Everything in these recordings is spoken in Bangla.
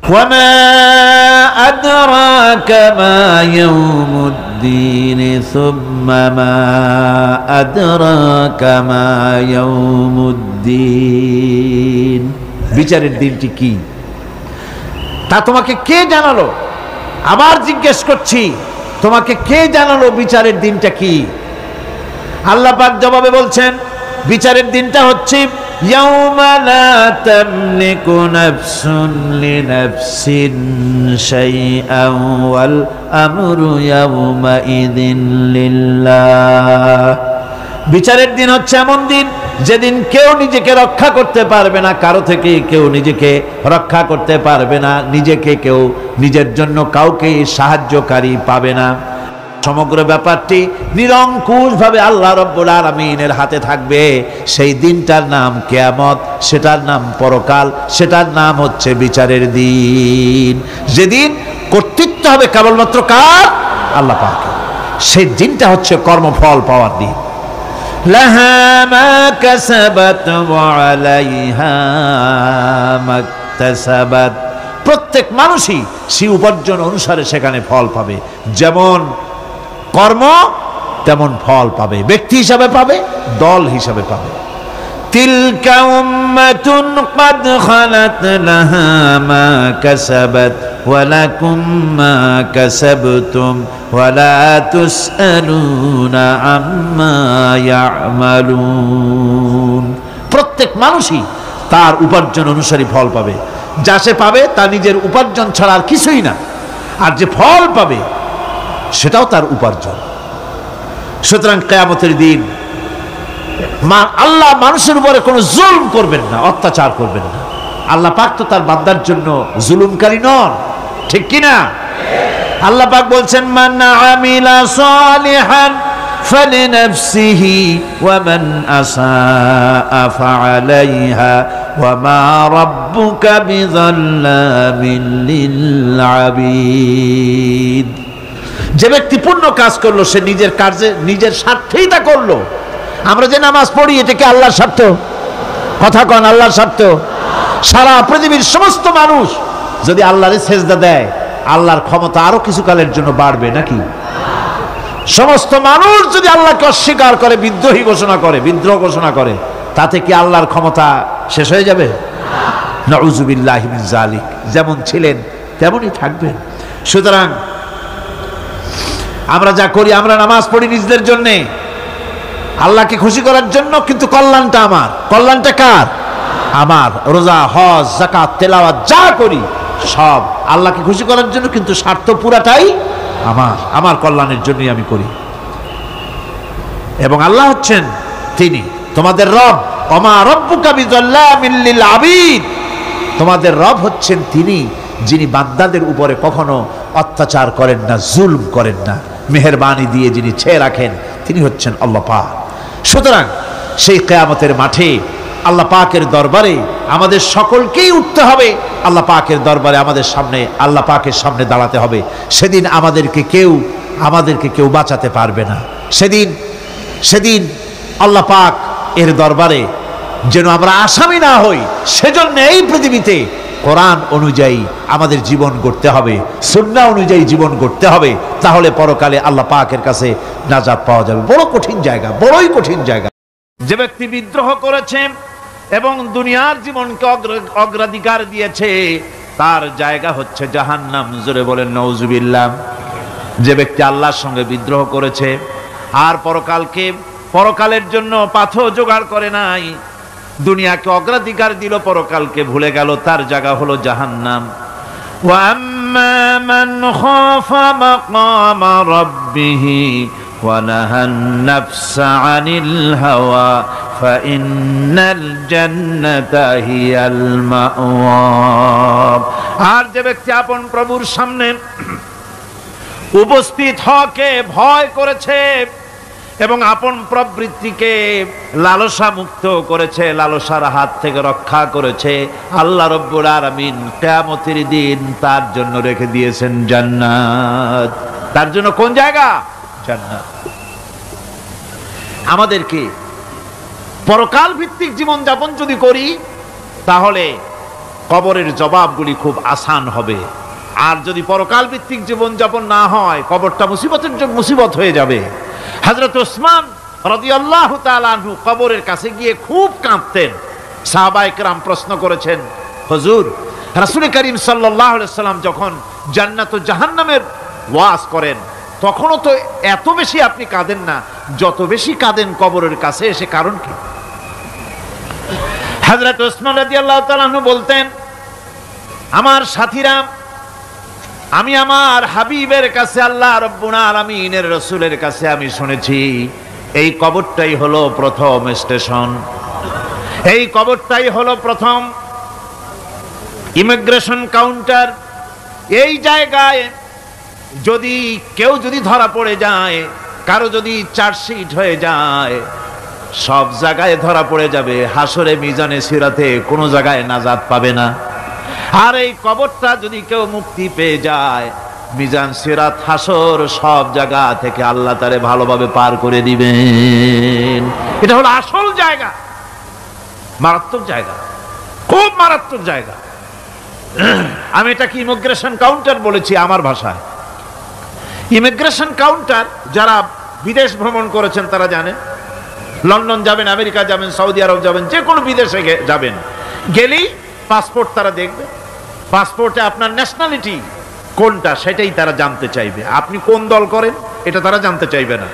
ওয়ামা আদরাকা মা ইয়াউমুদ্দিন সুম্মা মা আদরাকা মা ইয়াউমুদ্দিন। বিচারের দিনটি কি তা তোমাকে কে জানালো? আবার জিজ্ঞেস করছি, তোমাকে কে জানালো বিচারের দিনটা কি? আল্লাহ পাক জবাবে বলছেন, বিচারের দিনটা হচ্ছে ইয়াউমা লা তামলিকু নাফসুন লিনাফসিন শাইআন ওয়াল আমরু ইয়াউমা ইযিন লিল্লাহ। বিচারের দিন হচ্ছে এমন দিন যেদিন কেউ নিজেকে রক্ষা করতে পারবে না, কারো থেকে কেউ নিজেকে রক্ষা করতে পারবে না, নিজেকে কেউ নিজের জন্য কাউকে সাহায্যকারী পাবে না। সমগ্র ব্যাপারটি নিরঙ্কুশভাবে আল্লাহ রাব্বুল আলামিনের হাতে থাকবে। সেই দিনটার নাম কিয়ামত, সেটার নাম পরকাল, সেটার নাম হচ্ছে বিচারের দিন। যেদিন কর্তৃত্ব হবে কেবলমাত্র কার? আল্লাহ পাকের। সেই দিনটা হচ্ছে কর্মফল পাওয়ার দিন। লাহা মা কাসাবাত ওয়া আলাইহা মাকতাসাবাত। প্রত্যেক মানুষই সেই উপার্জন অনুসারে সেখানে ফল পাবে। যেমন কর্ম তেমন ফল পাবে, ব্যক্তি হিসাবে পাবে, দল হিসাবে পাবে। তিলকা উম্মাতুন ক্বাদ খালাত লাহা মা কাসাবাত ওয়া লাকুম মা কাসাবতুম ওয়া লা তুসআলুনা আম্মা ইয়ামালুন। প্রত্যেক মানুষই তার উপার্জন অনুসারী ফল পাবে। যা সে পাবে তা নিজের উপার্জন ছাড়া আর কিছুই না, আর যে ফল পাবে সেটাও তার উপার্জন। সুতরাং কিয়ামতের দিন আল্লাহ মানুষের উপরে কোনো জুলম করবেন না, অত্যাচার করবেন না। আল্লাহ পাক তো তার বান্দার জন্য জুলুমকারী নন, ঠিক কি না? আল্লাহ পাক বলছেন, মান আমিলা সালিহান ফালিনাফসিহি ওয়া মান আসাআ ফাআলাইহা ওয়া মা রাব্বুকা বিযাল্লামিন লিল আবিদ। যে ব্যক্তি পূর্ণ কাজ করলো সে নিজের কাজে নিজের স্বার্থেই তা করলো। আমরা যে নামাজ পড়ি এটা কি আল্লাহর স্বার্থ? কথা কন, আল্লাহর স্বার্থ? সারা পৃথিবীর সমস্ত মানুষ যদি আল্লাহরে সেজদা দেয়, আল্লাহর ক্ষমতা আরো কিছু কালের জন্য বাড়বে নাকি? সমস্ত মানুষ যদি আল্লাহকে অস্বীকার করে, বিদ্রোহী ঘোষণা করে, বিদ্রোহ ঘোষণা করে, তাতে কি আল্লাহর ক্ষমতা শেষ হয়ে যাবে? নাউযুবিল্লাহি মিন যালিক। যেমন ছিলেন তেমনই থাকবেন। সুতরাং আমরা যা করি, আমরা নামাজ পড়ি নিজেদের জন্যে, আল্লাহকে খুশি করার জন্য, কিন্তু কল্যাণটা আমার। কল্যাণটা কার? আমার। রোজা, হজ, যাকাত, তেলাওয়াত যা করি সব আল্লাহকে খুশি করার জন্য, কিন্তু স্বার্থ পুরাটাই আমার, আমার কল্যাণের জন্যই আমি করি। এবং আল্লাহ হচ্ছেন তিনি তোমাদের রব। ওমা রাব্বুকা বিযাল্লামিন লিল আবিদ। তোমাদের রব হচ্ছেন তিনি যিনি বান্দাদের উপরে কখনো অত্যাচার করেন না, জুলম করেন না, মেহেরবানি দিয়ে যিনি ছেয়ে রাখেন তিনি হচ্ছেন আল্লাহ পাক। সুতরাং সেই কিয়ামতের মাঠে আল্লাহ পাকের দরবারে আমাদের সকলকেই উঠতে হবে। আল্লাহ পাকের দরবারে আমাদের সামনে, আল্লাহ পাকের সামনে দাঁড়াতে হবে। সেদিন আমাদেরকে কেউ বাঁচাতে পারবে না। সেদিন আল্লাহ পাক এর দরবারে যেন আমরা আসামি না হই, সেজন্য এই পৃথিবীতে কোরআন অনুযায়ী আমাদের জীবন গড়তে হবে, সুন্নাহ অনুযায়ী জীবন গড়তে হবে। তাহলে পরকালে আল্লাহ পাকের কাছে নাজাত পাওয়া যাবে। বড় কঠিন জায়গা, বড়ই কঠিন জায়গা। যে ব্যক্তি বিদ্রোহ করেছে এবং দুনিয়ার জীবনকে অগ্রাধিকার দিয়েছে, তার জায়গা হচ্ছে জাহান্নাম। জোরে বলেন নাউযুবিল্লাহ। যে ব্যক্তি আল্লাহর সঙ্গে বিদ্রোহ করেছে আর পরকালের জন্য পাথর জোগাড় করে নাই, দুনিয়াকে অগ্রাধিকার দিল, পরকালকে ভুলে গেল, তার জায়গা হলো জাহান্নাম। ওয়া আম্মা মান খাফা মাকামা রাব্বিহি ওয়া নাহান নাফসা আনিল হাওয়া ফাইন্নাল জান্নাতা হিয়াল মাওয়া। আর যে ব্যক্তি আপন প্রভুর সামনে উপস্থিত হওয়াকে ভয় করেছে এবং আপন প্রবৃত্তিকে লালসা মুক্ত করেছে, লালসার হাত থেকে রক্ষা করেছে, আল্লাহ রাব্বুল আলামিন কিয়ামতের দিন তার জন্য রেখে দিয়েছেন জান্নাত। তার জন্য কোন জায়গা? জান্নাত। আমাদেরকে পরকাল ভিত্তিক জীবন যাপন যদি করি, তাহলে কবরের জবাবগুলি খুব আসান হবে। আর যদি পরকাল ভিত্তিক জীবনযাপন না হয়, কবরটা মুসিবত হয়ে যাবে। হযরত ওসমান রাদিয়াল্লাহু তাআলা আনহু কবরের কাছে গিয়ে খুব কাঁদতেন। সাহাবায়ে কেরাম প্রশ্ন করেছেন, হুজুর, রাসূল করিম সাল্লাল্লাহু আলাইহি ওয়াসাল্লাম যখন জান্নাত ও জাহান্নামের ওয়াজ করেন তখনও তো এত বেশি আপনি কাঁদেন না, যত বেশি কাঁদেন কবরের কাছে এসে, কারণ কি? হযরত ওসমান রাদিয়াল্লাহু তাআলা আনহু বলতেন, আমার সাথীরা, আমি আমার হাবিবের কাছে, আল্লাহ রাব্বুল আলামিনের রাসূলের কাছে আমি শুনেছি এই কবরটাই হলো প্রথম স্টেশন, এই কবরটাই হলো প্রথম ইমিগ্রেশন কাউন্টার। এই জায়গায় যদি কেউ ধরা পড়ে যায়, কারো যদি চার্জশিট হয়ে যায়, সব জায়গায় ধরা পড়ে যাবে, হাসরে মিজানে সিরাতে কোনো জায়গায় নাজাত পাবে না। আর এই কবরটা যদি কেউ মুক্তি পেয়ে যায়, মিজান সিরাত হাসর সব জায়গা থেকে আল্লাহ তারে ভালোভাবে পার করে দিবেন। এটা হলো আসল জায়গা, মারাত্মক জায়গা, খুব মারাত্মক জায়গা। আমি এটাকে ইমিগ্রেশন কাউন্টার বলেছি আমার ভাষায়। ইমিগ্রেশন কাউন্টার যারা বিদেশ ভ্রমণ করেছেন তারা জানেন। লন্ডন যাবেন, আমেরিকা যাবেন, সৌদি আরব যাবেন, যে কোনো বিদেশে যাবেন, গেলেই পাসপোর্ট তারা দেখবে। পাসপোর্টে আপনার ন্যাশনালিটি কোনটা সেটাই তারা জানতে চাইবে। আপনি কোন দল করেন এটা তারা জানতে চাইবে না।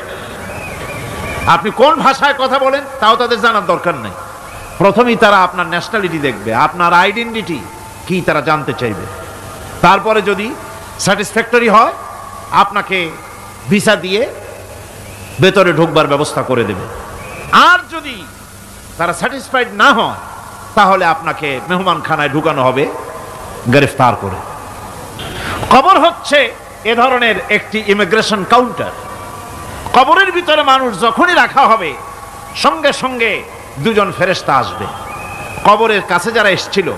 আপনি কোন ভাষায় কথা বলেন তাও তাদের জানার দরকার নেই। প্রথমেই তারা আপনার ন্যাশনালিটি দেখবে, আপনার আইডেন্টিটি কি তারা জানতে চাইবে। তারপরে যদি স্যাটিসফ্যাক্টরি হয় আপনাকে ভিসা দিয়ে ভেতরে ঢুকবার ব্যবস্থা করে দেবে। আর যদি তারা স্যাটিসফাইড না হয় তাহলে আপনাকে মেহমানখানায় ঢুকানো হবে গ্রেফতার করে। কবর হচ্ছে এ ধরনের একটি ইমিগ্রেশন কাউন্টার। কবরের ভিতরে মানুষ যখনই রাখা হবে সঙ্গে সঙ্গে দুজন ফেরেশতা আসবে। কবরের কাছে যারা এসেছিল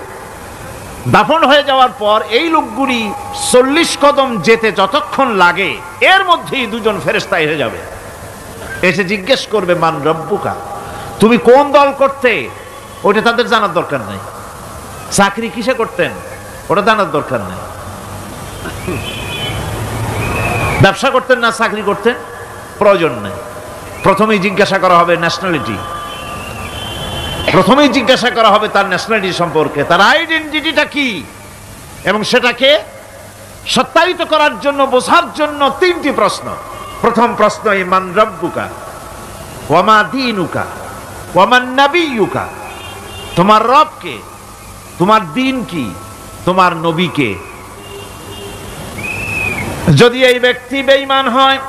দাফন হয়ে যাওয়ার পর এই লোকগুলি 40 কদম যেতে যতক্ষণ লাগে এর মধ্যেই দুজন ফেরেশতা এসে যাবে। এসে জিজ্ঞেস করবে, মান রব্বুকা, তুমি কোন দল করতে? ওটা তাদের জানার দরকার নাই। চাকরি কিসে করতেন ওটা জানার দরকার নাই। ব্যবসা করতেন না চাকরি করতেন প্রয়োজন নেই। প্রথমেই জিজ্ঞাসা করা হবে ন্যাশনালিটি, প্রথমেই জিজ্ঞাসা করা হবে তার ন্যাশনালিটি সম্পর্কে, তার আইডেন্টিটিটা কি, এবং সেটাকে সত্যায়িত করার জন্য, বোঝার জন্য 3টি প্রশ্ন। প্রথম প্রশ্ন, মান রব্বুকা ওয়া মা দীনুকা ওয়া মান নাবিয়্যুকা, তোমার রব কে, তোমার দ্বীন কি, তোমার নবী কে। যদি এই ব্যক্তি বেঈমান হয়,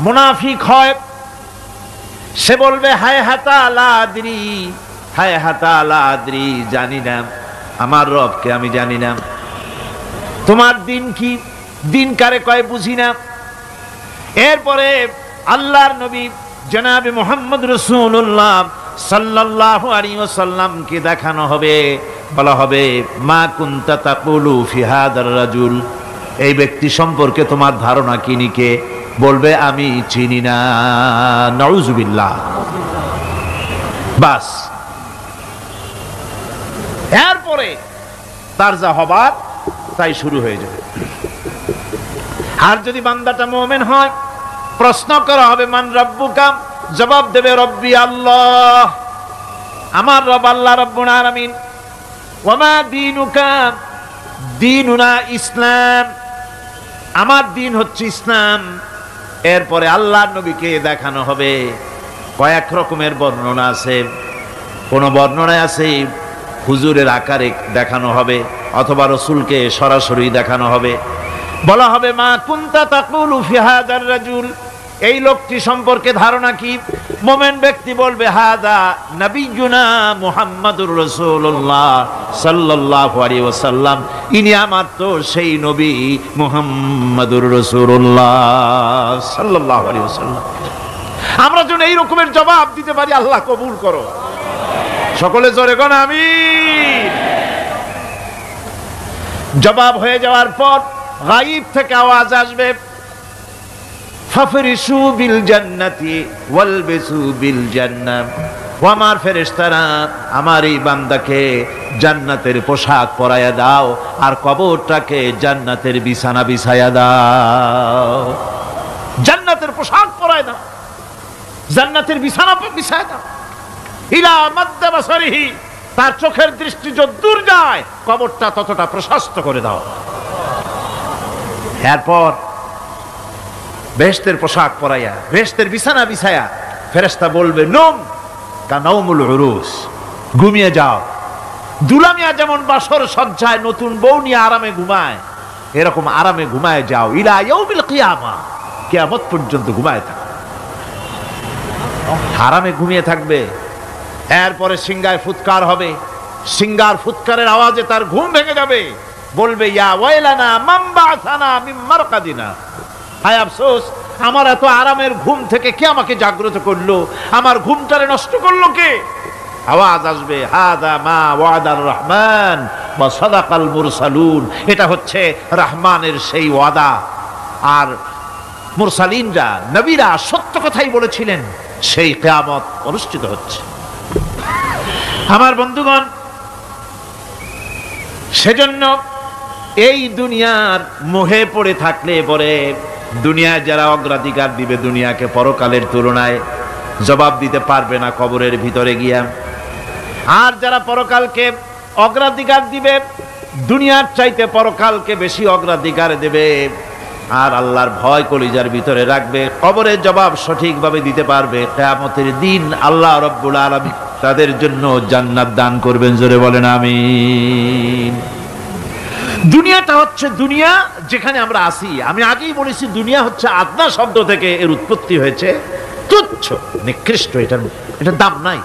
মুনাফিক হয়, সে বলবে হায় হাতা লা আদরি, হায় হাতা লা আদরি, জানি না আমার রবকে, আমি জানি না। তোমার দিন কি, দিন কারে কয় বুঝি না। এরপরে আল্লাহর নবী জনাবে মুহাম্মদ রাসূলুল্লাহ সাল্লাল্লাহু আলাইহি ওয়াসাল্লামকে দেখানো হবে, বলা হবে মা কুনতা তাকুলু ফি হাদার রাজুল, এই ব্যক্তি সম্পর্কে তোমার ধারণা কি নিকে, বলবে আমি চিনি না। নাউযুবিল্লাহ। বাস, এরপরে তার যা হবার তাই শুরু হয়ে যাবে। আর যদি বান্দাটা মুমিন হয়, প্রশ্ন করা হবে মান রব্বুকা, জবাব দেবে রব্বি আল্লাহ, আমার রব আল্লাহ রাব্বুল আলামিন। ওয়া মা দীনুকা, দীনুনা ইসলাম, আমার দিন হচ্ছে ইসলাম। এরপরে আল্লাহর নবীকে দেখানো হবে। কয়েক রকমের বর্ণনা আছে। কোন বর্ণনায় আছে হুজুরের আকারে দেখানো হবে, অথবা রাসূলকে সরাসরি দেখানো হবে। বলা হবে মা কুনতা তাকুলু ফি হাদার রাজুল, এই লোকটি সম্পর্কে ধারণা কি। মুমিন ব্যক্তি বলবে হাদা নবিয়ুনা মুহাম্মাদুর রাসূলুল্লাহ সাল্লাল্লাহু আলাইহি ওয়াসাল্লাম, ইনি আমার তো সেই নবী মুহাম্মাদুর রাসূলুল্লাহ সাল্লাল্লাহু আলাইহি ওয়াসাল্লাম। আমরা যেন এই রকমের জবাব দিতে পারি, আল্লাহ কবুল করো। সকলে জোরে কোন আমিন। জবাব হয়ে যাওয়ার পর গায়ব থেকে আওয়াজ আসবে, ফাফরিশু বিল জান্নাতি ওয়ালবিসু বিল জান্নাহ, ও আমার ফেরেশতারা, আমার এই বান্দাকে জান্নাতের পোশাক পরাইয়া দাও আর কবরটাকে জান্নাতের বিছানা বিছাইয়া দাও। জান্নাতের পোশাক পরাইয়া দাও, জান্নাতের বিছানা বিছাইয়া দাও। ইলা মাদ্দা বাসারিহি, তার চোখের দৃষ্টি যতদূর যায় কবরটা ততটা প্রশস্ত করে দাও। এরপর বেহেশতের পোশাক পরাইয়া বেহেশতের বিছানা বিছায়া ফেরেশতা বলবে, নম কানাউমুল উরুস, ঘুমিয়ে যাও। দুলামিয়া যেমন বাসর সজ্জায় নতুন বউ নিয়ে আরামে ঘুমায়, এরকম আরামে ঘুমায় যাও। ইলা ইয়াউমিল কিয়ামা, কিয়ামত পর্যন্ত ঘুমায় থাকো, আরামে ঘুমিয়ে থাকবে। এরপরে সিংগায় ফুৎকার হবে, সিংগার ফুৎকারের আওয়াজে তার ঘুম ভেঙে যাবে। বলবে, ইয়া ওয়াইলানা মান বা'সানা মিন মারকাদিনা, হায় আফসোস, আমার এত আরামের ঘুম থেকে কে আমাকে জাগ্রত করলো, আমার ঘুমটারে নষ্ট করলো কে? আওয়াজ আসবে, হাদা মা ওয়াদার রহমান ওয়া সাদাকাল মুরসালুন, এটা হচ্ছে রহমানের সেই ওয়াদা, আর মুরসালিনরা নবীরা সত্য কথাই বলেছিলেন, সেই কিয়ামত অনুষ্ঠিত হচ্ছে। আমার বন্ধুগণ, সেজন্য এই দুনিয়ার মোহে পড়ে থাকলে পরে দুনিয়ায় যারা অগ্রাধিকার দিবে দুনিয়াকে পরকালের তুলনায়, জবাব দিতে পারবে না কবরের ভিতরে গিয়া। আর যারা পরকালকে অগ্রাধিকার দিবে, দুনিয়ার চাইতে পরকালকে বেশি অগ্রাধিকার দেবে, আর আল্লাহর ভয় কলিজার ভিতরে রাখবে, কবরের জবাব সঠিকভাবে দিতে পারবে, কিয়ামতের দিন আল্লাহ রাব্বুল আলামিন তাদের জন্য জান্নাত দান করবেন। জোরে বলেন আমিন। দুনিয়াটা হচ্ছে দুনিয়া যেখানে আমরা আছি। আমি আগেই বলেছি, দুনিয়া হচ্ছে আদনা শব্দ থেকে এর উৎপত্তি হয়েছে, তুচ্ছ নিকৃষ্ট, এটার দাম নাই,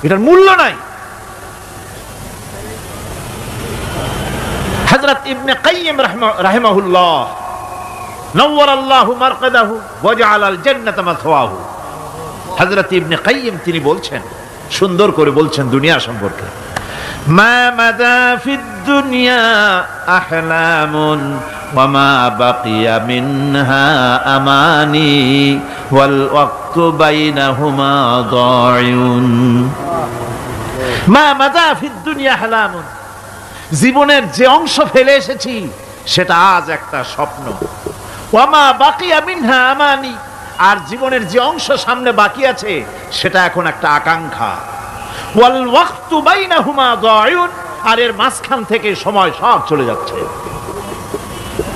এটার মূল্য নাই। হযরত ইবনে কাইয়িম রাহিমাহুল্লাহ, নওয়ারাল্লাহু মারকাদাহু ওয়া জাআলাল জান্নাতা মাথওয়াহু, হযরত ইবনে কাইয়িম তিনি বলছেন, সুন্দর করে বলছেন দুনিয়া সম্পর্কে, মা মাদা ফিদ দুনিয়া আহলামুন ওয়া মা বাকিয়া মিনহা আমানি ওয়াল ওয়াক্তু বাইনাহুমা দায়ুন। মা মাদা ফিদ দুনিয়া আহলামুন, জীবনের যে অংশ ফেলে এসেছি সেটা আজ একটা স্বপ্ন। ওয়া মা বাকিয়া মিনহা আমানি, আর জীবনের যে অংশ সামনে বাকি আছে সেটা এখন একটা আকাঙ্ক্ষা। ওয়াল ওয়াক্তু বাইনাহুমা দায়ুন, আর এর মাঝখান থেকে সময় সব চলে যাচ্ছে।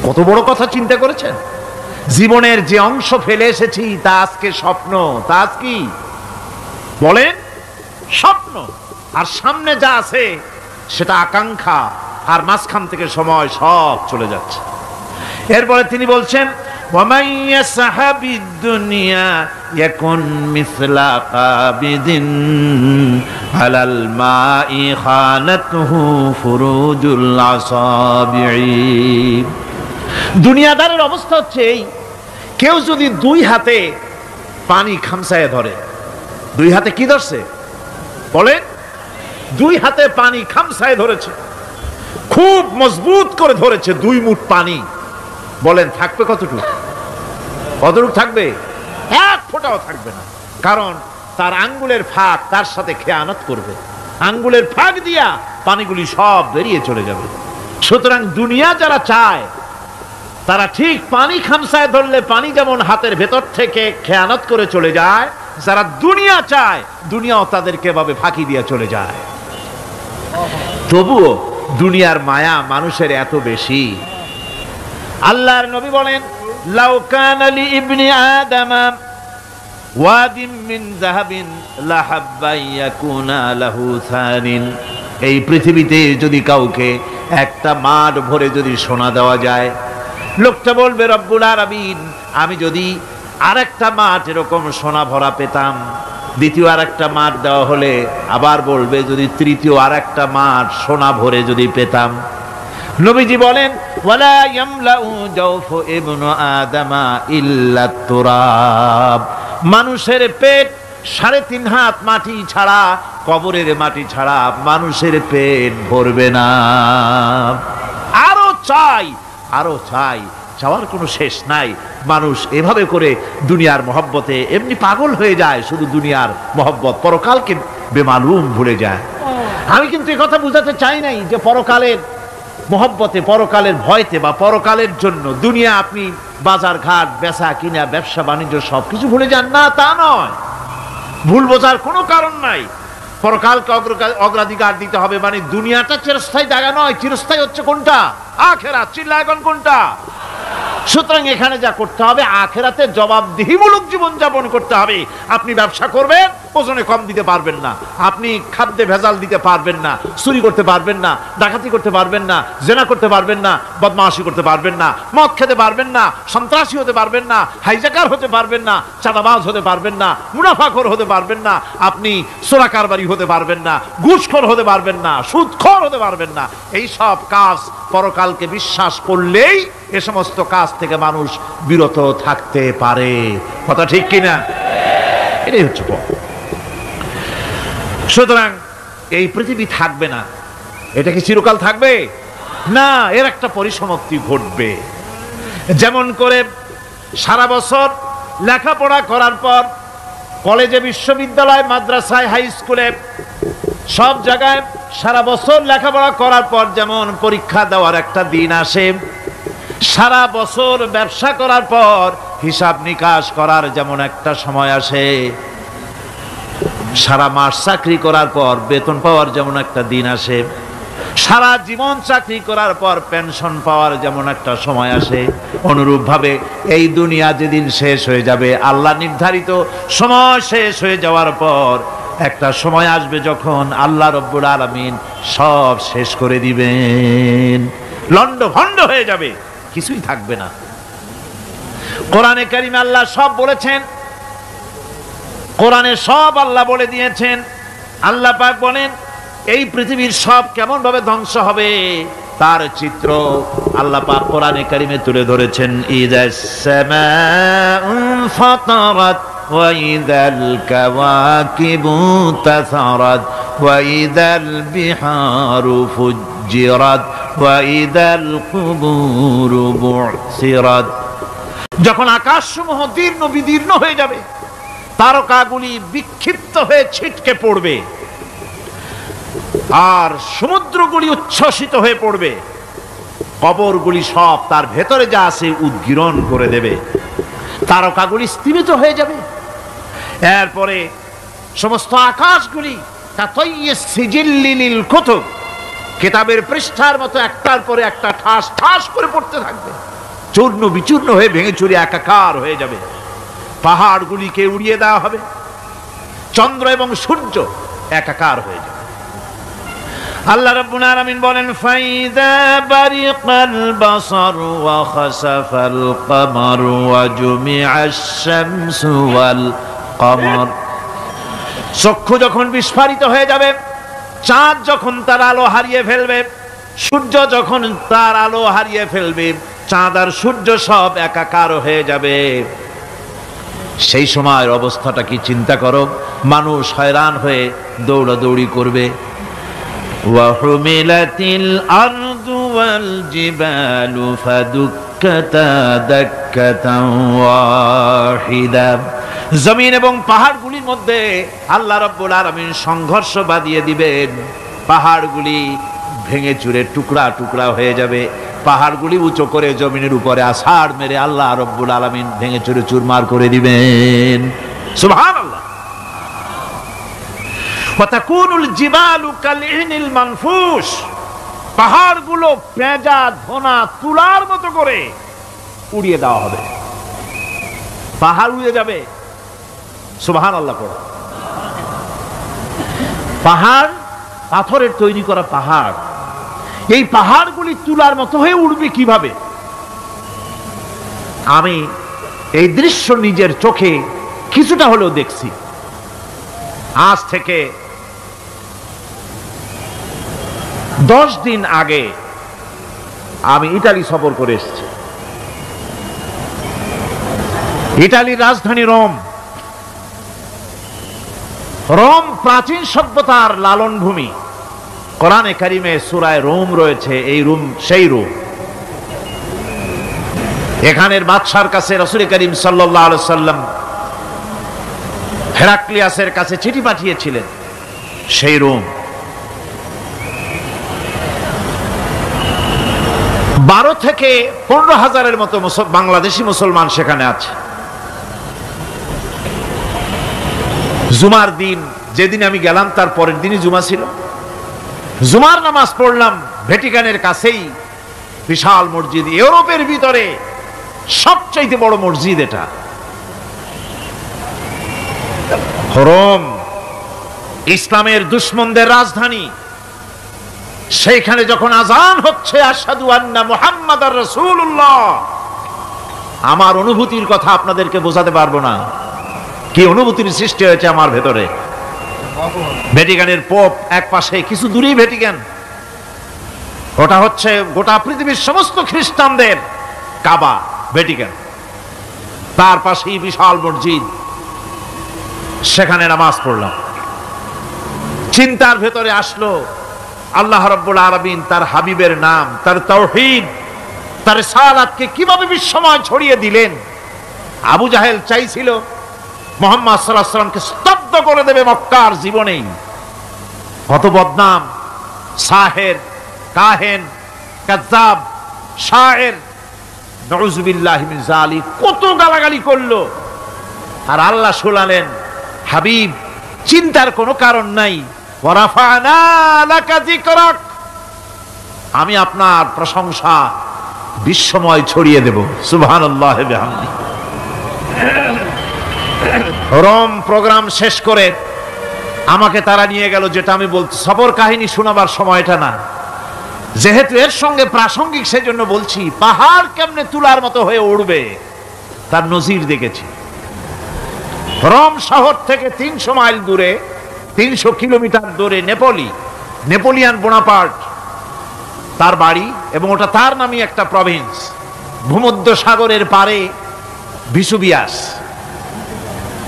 কত বড় কথা চিন্তা করেছেন? জীবনের যে অংশ ফেলে এসেছি তা আজকে স্বপ্ন, তা আজ কি বলেন? স্বপ্ন। আর সামনে যা আছে সেটা আকাঙ্ক্ষা, আর মাঝখান থেকে সময় সব চলে যাচ্ছে। এরপরে তিনি বলছেন, وَمَنْ يَسْحَبِ الدُّنْيَا يَكُنْ مِثْلَ قَابِضٍ عَلَى الْمَاءِ خَانَتْهُ فُرُوجُ الْأَصَابِعِ। দুনিয়াদারের অবস্থা হচ্ছে এই, কেউ যদি দুই হাতে পানি খামসায় ধরে, দুই হাতে কি ধরছে বলেন? দুই হাতে পানি খামসায় ধরেছে, খুব মজবুত করে ধরেছে, 2 মুঠ পানি, বলেন থাকবে কতটুকু? কতটুকু থাকবে? 1 ফোঁটাও থাকবে না, কারণ তার আঙ্গুলের ফাঁক তার সাথে খেয়ানত করবে, আঙ্গুলের ফাঁক দিয়া পানিগুলি সব বেরিয়ে চলে যাবে। সুতরাং দুনিয়া যারা চায় তারা ঠিক পানি খামসায় ধরলে পানি যেমন হাতের ভেতর থেকে খেয়ানত করে চলে যায়, যারা দুনিয়া চায় দুনিয়াও তাদেরকে ভাবে ফাঁকি দিয়ে চলে যায়। তবুও দুনিয়ার মায়া মানুষের এত বেশি। আল্লাহর নবী বলেন, লাউ কানা লি ইবনি আদামা ওয়াদিন মিন যাহাবিন লাহাব্বা ইয়াকুনা লাহু সানিন, এই পৃথিবীতে যদি কাউকে একটা মাঠ ভরে যদি সোনা দেওয়া যায়, লোকটা বলবে, রব্বুল আলামিন, আমি যদি আরেকটা মাঠ এরকম সোনা ভরা পেতাম। দ্বিতীয় আরেকটা মাঠ দেওয়া হলে আবার বলবে, যদি তৃতীয় আরেকটা মাঠ সোনা ভরে যদি পেতাম। নবীজি বলেন, ওয়ালা ইয়ামলাউ জাওফু ইবনু আদামা ইল্লা তুরাব, মানুষের পেট 3.5 হাত মাটি ছাড়া, কবরের মাটি ছাড়া মানুষের পেট ভরবে না। আরো চাই, আরো চাই, চাওয়ার কোনো শেষ নাই। মানুষ এভাবে করে দুনিয়ার মহব্বতে এমনি পাগল হয়ে যায়, শুধু দুনিয়ার মহব্বত, পরকালকে বেমালুম ভুলে যায়। আমি কিন্তু এই কথা বুঝাতে চাই নাই যে পরকালের মহব্বতে, পরকালের ভয়তে বা পরকালের জন্য দুনিয়া আপনি বাজার ঘাট, বেচা কিনা, ব্যবসা বাণিজ্য সবকিছু ভুলে যান, না তা নয়। ভুল বোঝার কোনো কারণ নাই। পরকালকে অগ্রাধিকার দিতে হবে, মানে দুনিয়াটা চিরস্থায়ী জায়গা নয়। চিরস্থায়ী হচ্ছে কোনটা? আখিরাত। চিল্লা এখন কোনটা? সুতরাং এখানে যা করতে হবে, আখিরাতে জবাবদিহিমূলক জীবন যাপন করতে হবে। আপনি ব্যবসা করবেন, ওজনে কম দিতে পারবেন না। আপনি খাদ্যে ভেজাল দিতে পারবেন না, চুরি করতে পারবেন না, ডাকাতি করতে পারবেন না, জেনা করতে পারবেন না, বদমাশি করতে পারবেন না, মদ খেতে পারবেন না, সন্ত্রাসী হতে পারবেন না, হাইজাকার হতে পারবেন না, চাঁদাবাজ হতে পারবেন না, মুনাফাখোর হতে পারবেন না, আপনি চোরা কারবারি হতে পারবেন না, ঘুষখোর হতে পারবেন না, সুদখোর হতে পারবেন না। এই সব কাজ পরকালকে বিশ্বাস করলেই এ সমস্ত কাজ থেকে মানুষ বিরত থাকতে পারে। কথা ঠিক কিনা? এটাই হচ্ছে পথ। সুতরাং এই পৃথিবী থাকবে না, এটা কি চিরকাল থাকবে? না, এর একটা পরিসমাপ্তি ঘটবে। যেমন করে সারা বছর লেখাপড়া করার পর কলেজে, বিশ্ববিদ্যালয়, মাদ্রাসায়, হাই স্কুলে, সব জায়গায় সারা বছর লেখাপড়া করার পর যেমন পরীক্ষা দেওয়ার একটা দিন আসে, সারা বছর ব্যবসা করার পর হিসাব নিকাশ করার যেমন একটা সময় আসে, সারা মাস চাকরি করার পর বেতন পাওয়ার যেমন একটা দিন আসে, সারা জীবন চাকরি করার পর পেনশন পাওয়ার যেমন একটা সময় আসে, অনুরূপ ভাবে এই দুনিয়া যেদিন শেষ হয়ে যাবে, আল্লাহ নির্ধারিত সময় শেষ হয়ে যাওয়ার পর একটা সময় আসবে যখন আল্লাহ রব্বুল আলামিন সব শেষ করে দিবেন, লন্ড ভন্ড হয়ে যাবে, কিছুই থাকবে না। কোরআনে কারিমে আল্লাহ সব বলেছেন, কোরআনে সব আল্লাহ বলে দিয়েছেন। আল্লাহ পাক বলেন এই পৃথিবীর সব কেমন ভাবে ধ্বংস হবে তার চিত্র আল্লাহ পাক কোরআনে কারিমে তুলে ধরেছেন। ইযাস সামাউ ফাতারাত ওয়া ইযাল কাওয়াকিবু তাসারাত ওয়া ইযাল বিহারু ফুজ্জিরাত ওয়া ইযাল কুবুরু বু'সিরাত। যখন আকাশসমূহ দীর্ণ বিদীর্ণ হয়ে যাবে, তারকাগুলি বিক্ষিপ্ত হয়ে ছিটকে পড়বে, আর সমুদ্রগুলি উচ্ছ্বসিত হয়ে পড়বে, কবরগুলি সব তার ভেতরে যা আছে উদ্গীরণ করে দেবে, তারকাগুলি স্থিমিত হয়ে যাবে। এরপরে সমস্ত আকাশগুলি সিজিল্লিল কুতুব, কিতাবের পৃষ্ঠার মতো একটার পরে একটা ঠাস ঠাস করে পড়তে থাকবে, চূর্ণ বিচূর্ণ হয়ে ভেঙে চুরে একাকার হয়ে যাবে। পাহাড়গুলিকে উড়িয়ে দেওয়া হবে, চন্দ্র এবং সূর্য একাকার হয়ে যাবে। আল্লাহ রাব্বুল আলামিন বলেন ফাইদা বারিকাল বাসার ওয়া খাসাফাল কমার ওয়া জুমিআশ শামসু ওয়াল কমর। চক্ষু যখন বিস্ফারিত হয়ে যাবে, চাঁদ যখন তার আলো হারিয়ে ফেলবে, সূর্য যখন তার আলো হারিয়ে ফেলবে, চাঁদ আর সূর্য সব একাকার হয়ে যাবে, সেই সময়ের অবস্থাটা কি চিন্তা করো। মানুষ হয়রান হয়ে দৌড়াদৌড়ি করবে। ওয়াহুমিলাতিল আরদু ওয়াল জিবালু ফাদুক্কাতা দাক্কাতান ওয়াহিদা। জমিন এবং পাহাড়গুলির মধ্যে আল্লাহ রাব্বুল আলামিন সংঘর্ষ বাঁধিয়ে দিবেন, পাহাড়গুলি ভেঙে চুরে টুকরা টুকরা হয়ে যাবে, পাহাড়গুলি উঁচু করে জমিনের উপরে আছাড় মেরে আল্লাহ রাব্বুল আলামিন ভেঙে চুরে চুরমার করে দিবেন। সুবহানাল্লাহ। ওয়াতাকুনুল জিবালু কালইহনিল মানফুস, পাহাড়গুলো পেঁজা ধোনা তুলার মতো করে উড়িয়ে দেওয়া হবে, পাহাড় উড়ে যাবে। সুবহানাল্লাহ পড়ো। পাহাড় পাথরের তৈরি করা পাহাড়, এই পাহাড়গুলি তুলার মতো হয়ে উড়বে কিভাবে? আমি এই দৃশ্য নিজের চোখে কিছুটা হলেও দেখছি। আজ থেকে 10 দিন আগে আমি ইতালি সফর করে এসেছি। ইতালির রাজধানী রোম। রোম প্রাচীন সভ্যতার লালন ভূমি। কোরআনে কারিমে সূরায়ে রোম রয়েছে, এই রোম সেই রোম। এখানের বাদশার কাছে রাসূল করিম সাল্লাল্লাহু আলাইহি সাল্লাম হেরাক্লিয়াসের কাছে চিঠি পাঠিয়েছিলেন। সেই রোম 12 থেকে 15,000-এর মতো বাংলাদেশি মুসলমান সেখানে আছে। জুমার দিন, যেদিন আমি গেলাম তার পরের দিনই জুমা ছিল। জুমার নামাজ পড়লাম ভ্যাটিকানের কাছেই বিশাল মসজিদ, ইউরোপের ভিতরে সবচাইতে বড় মসজিদ এটা। রোম ইসলামের দুশমনদের রাজধানী। সেইখানে যখন আযান হচ্ছে আশহাদু আন্না মুহাম্মাদার রাসূলুল্লাহ, আমার অনুভূতির কথা আপনাদেরকে বোঝাতে পারবো না, কি অনুভূতির সৃষ্টি হয়েছে আমার ভেতরে। ভ্যাটিকানের পোপ এক পাশে, কিছু দূরেই ভ্যাটিকান, ওটা হচ্ছে গোটা পৃথিবীর সমস্ত খ্রিস্টানদের কাবা ভ্যাটিকান। তার পাশেই বিশাল মসজিদ, সেখানে নামাজ পড়লাম। চিন্তার ভেতরে আসলো আল্লাহ রাব্বুল আলামিন তার হাবিবের নাম, তার তাওহীদ, তার রিসালাতকে কিভাবে বিশ্বময় ছড়িয়ে দিলেন। আবু জাহেল চাইছিল মুহাম্মদ সাল্লাল্লাহু আলাইহি ওয়াসাল্লামকে স্তব্ধ করে দেবে মক্কার জীবনেই। কত বদনাম, সাহের, কাহেন, কাযযাব, শায়ের, নাউযুবিল্লাহি মিন যালিক, কত গালাগালি করলো। আর আল্লাহ শোনালেন, হাবিব চিন্তার কোনো কারণ নাই, ওয়ারাফা'না লাকা যিকরাক, আমি আপনার প্রশংসা বিশ্বময় ছড়িয়ে দেব। সুবহানাল্লাহি ওয়া বিহামদিহি। রোম প্রোগ্রাম শেষ করে আমাকে তারা নিয়ে গেল, যেটা আমি বলছি সফর কাহিনী শোনাবার সময়টা না, যেহেতু এর সঙ্গে প্রাসঙ্গিক সেজন্য বলছি। পাহাড় কেমনে তুলার মতো হয়ে উড়বে তার নজির দেখেছি। রোম শহর থেকে 300 মাইল দূরে, 300 কিলোমিটার দূরে নেপোলিয়ান বোনাপার্ট তার বাড়ি, এবং ওটা তার নামই একটা প্রভিন্স। ভূমধ্য সাগরের পারে ভিসুভিয়াস,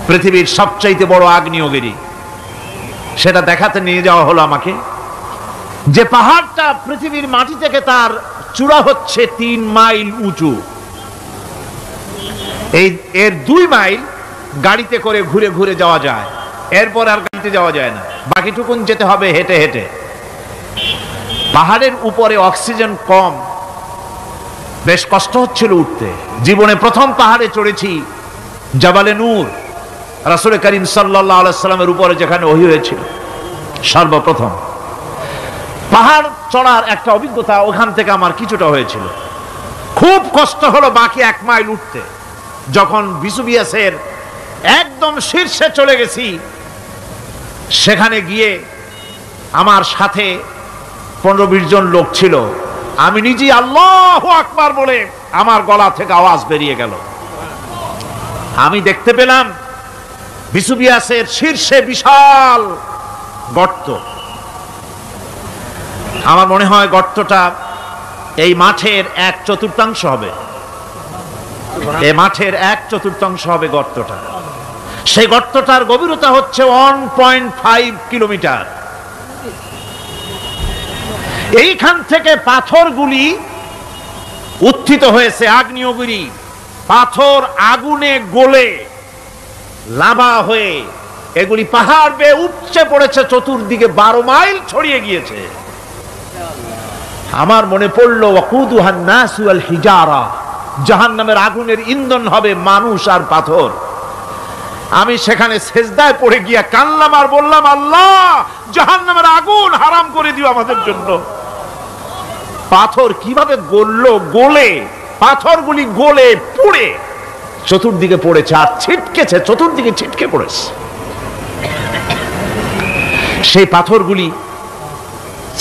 পৃথিবীর সবচাইতে বড় আগ্নেয়গিরি, সেটা দেখাতে নিয়ে যাওয়া হলো আমাকে। যে পাহাড়টা পৃথিবীর মাটি থেকে তার চূড়া হচ্ছে 3 মাইল উঁচু, এর 2 মাইল গাড়িতে করে ঘুরে ঘুরে যাওয়া যায়, এরপর আর গাড়িতে যাওয়া যায় না, বাকিটুকুন যেতে হবে হেঁটে হেঁটে। পাহাড়ের উপরে অক্সিজেন কম, বেশ কষ্ট হচ্ছিল উঠতে। জীবনে প্রথম পাহাড়ে চড়েছি জাবালে নূর, রাসূল করিম সাল্লাল্লাহু আলাইহি সাল্লামের উপরে যেখানে ওহী হয়েছিল সর্বপ্রথম। পাহাড় চড়ার একটা অভিজ্ঞতা ওখান থেকে আমার কিছুটা হয়েছিল। খুব কষ্ট হলো বাকি 1 মাইল উঠতে। যখন ভিসুভিয়াসের একদম শীর্ষে চলে গেছি, সেখানে গিয়ে আমার সাথে 15-20 জন লোক ছিল। আমি নিজেই আল্লাহু আকবার বলে আমার গলা থেকে আওয়াজ বেরিয়ে গেল। আমি দেখতে পেলাম ভিসুভিয়াসের শীর্ষে বিশাল গর্ত। আমার মনে হয় গর্তটা এই মাঠের 1/4 হবে, এই মাঠের 1/4 হবে গর্তটা। সেই গর্তটার গভীরতা হচ্ছে 1.5 কিলোমিটার। এইখান থেকে পাথরগুলি উত্থিত হয়েছে, আগ্নেয়গিরি পাথর আগুনে গলে লাভা হয়ে এগুলি পাহাড় বেয়ে উপচে পড়েছে, চতুর্দিকে 12 মাইল ছড়িয়ে গিয়েছে। আমার মনে পড়লো ওয়াকুদুহান নাস ওয়াল হিজারা, জাহান্নামের আগুনের ইন্ধন হবে মানুষ আর পাথর। আমি সেখানে সেজদায় পড়ে গিয়া কানলাম আর বললাম, আল্লাহ জাহান্নামের আগুন হারাম করে দিও আমাদের জন্য। পাথর কিভাবে গললো, গলে পাথরগুলি গলে পুড়ে চতুর্দিকে পড়েছে, আর ছিটকেছে, চতুর্দিকে ছিটকে পড়েছে। সেই পাথরগুলি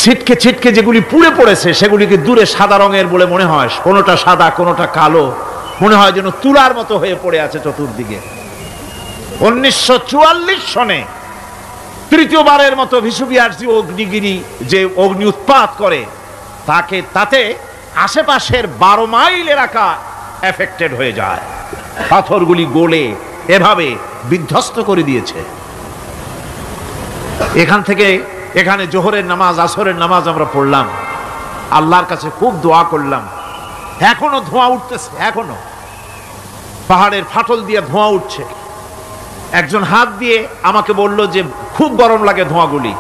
ছিটকে ছিটকে যেগুলি পুড়ে পড়েছে, সেগুলিকে দূরে সাদা রঙের বলে মনে হয়, কোনোটা সাদা কোনোটা কালো, মনে হয় যেন তুলার মতো হয়ে পড়ে আছে চতুর্দিকে। 1944 সনে তৃতীয়বারের মতো ভিসুভিয়াস অগ্নিগিরি যে অগ্নি উৎপাত করে, তাতে আশেপাশের 12 মাইল এলাকা এফেক্টেড হয়ে যায়। পাথরগুলি গলে এভাবে বিধ্বস্ত করে দিয়েছে। এখান থেকে এখানে জোহরের নামাজ, আসরের নামাজ আমরা পড়লাম, আল্লাহর কাছে খুব দোয়া করলাম, এখনো ধোঁয়া উঠতেছে, এখনো পাহাড়ের ফাটল দিয়ে ধোঁয়া উঠছে। একজন হাত দিয়ে আমাকে বলল যে খুব গরম লাগে ধোঁয়াগুলি।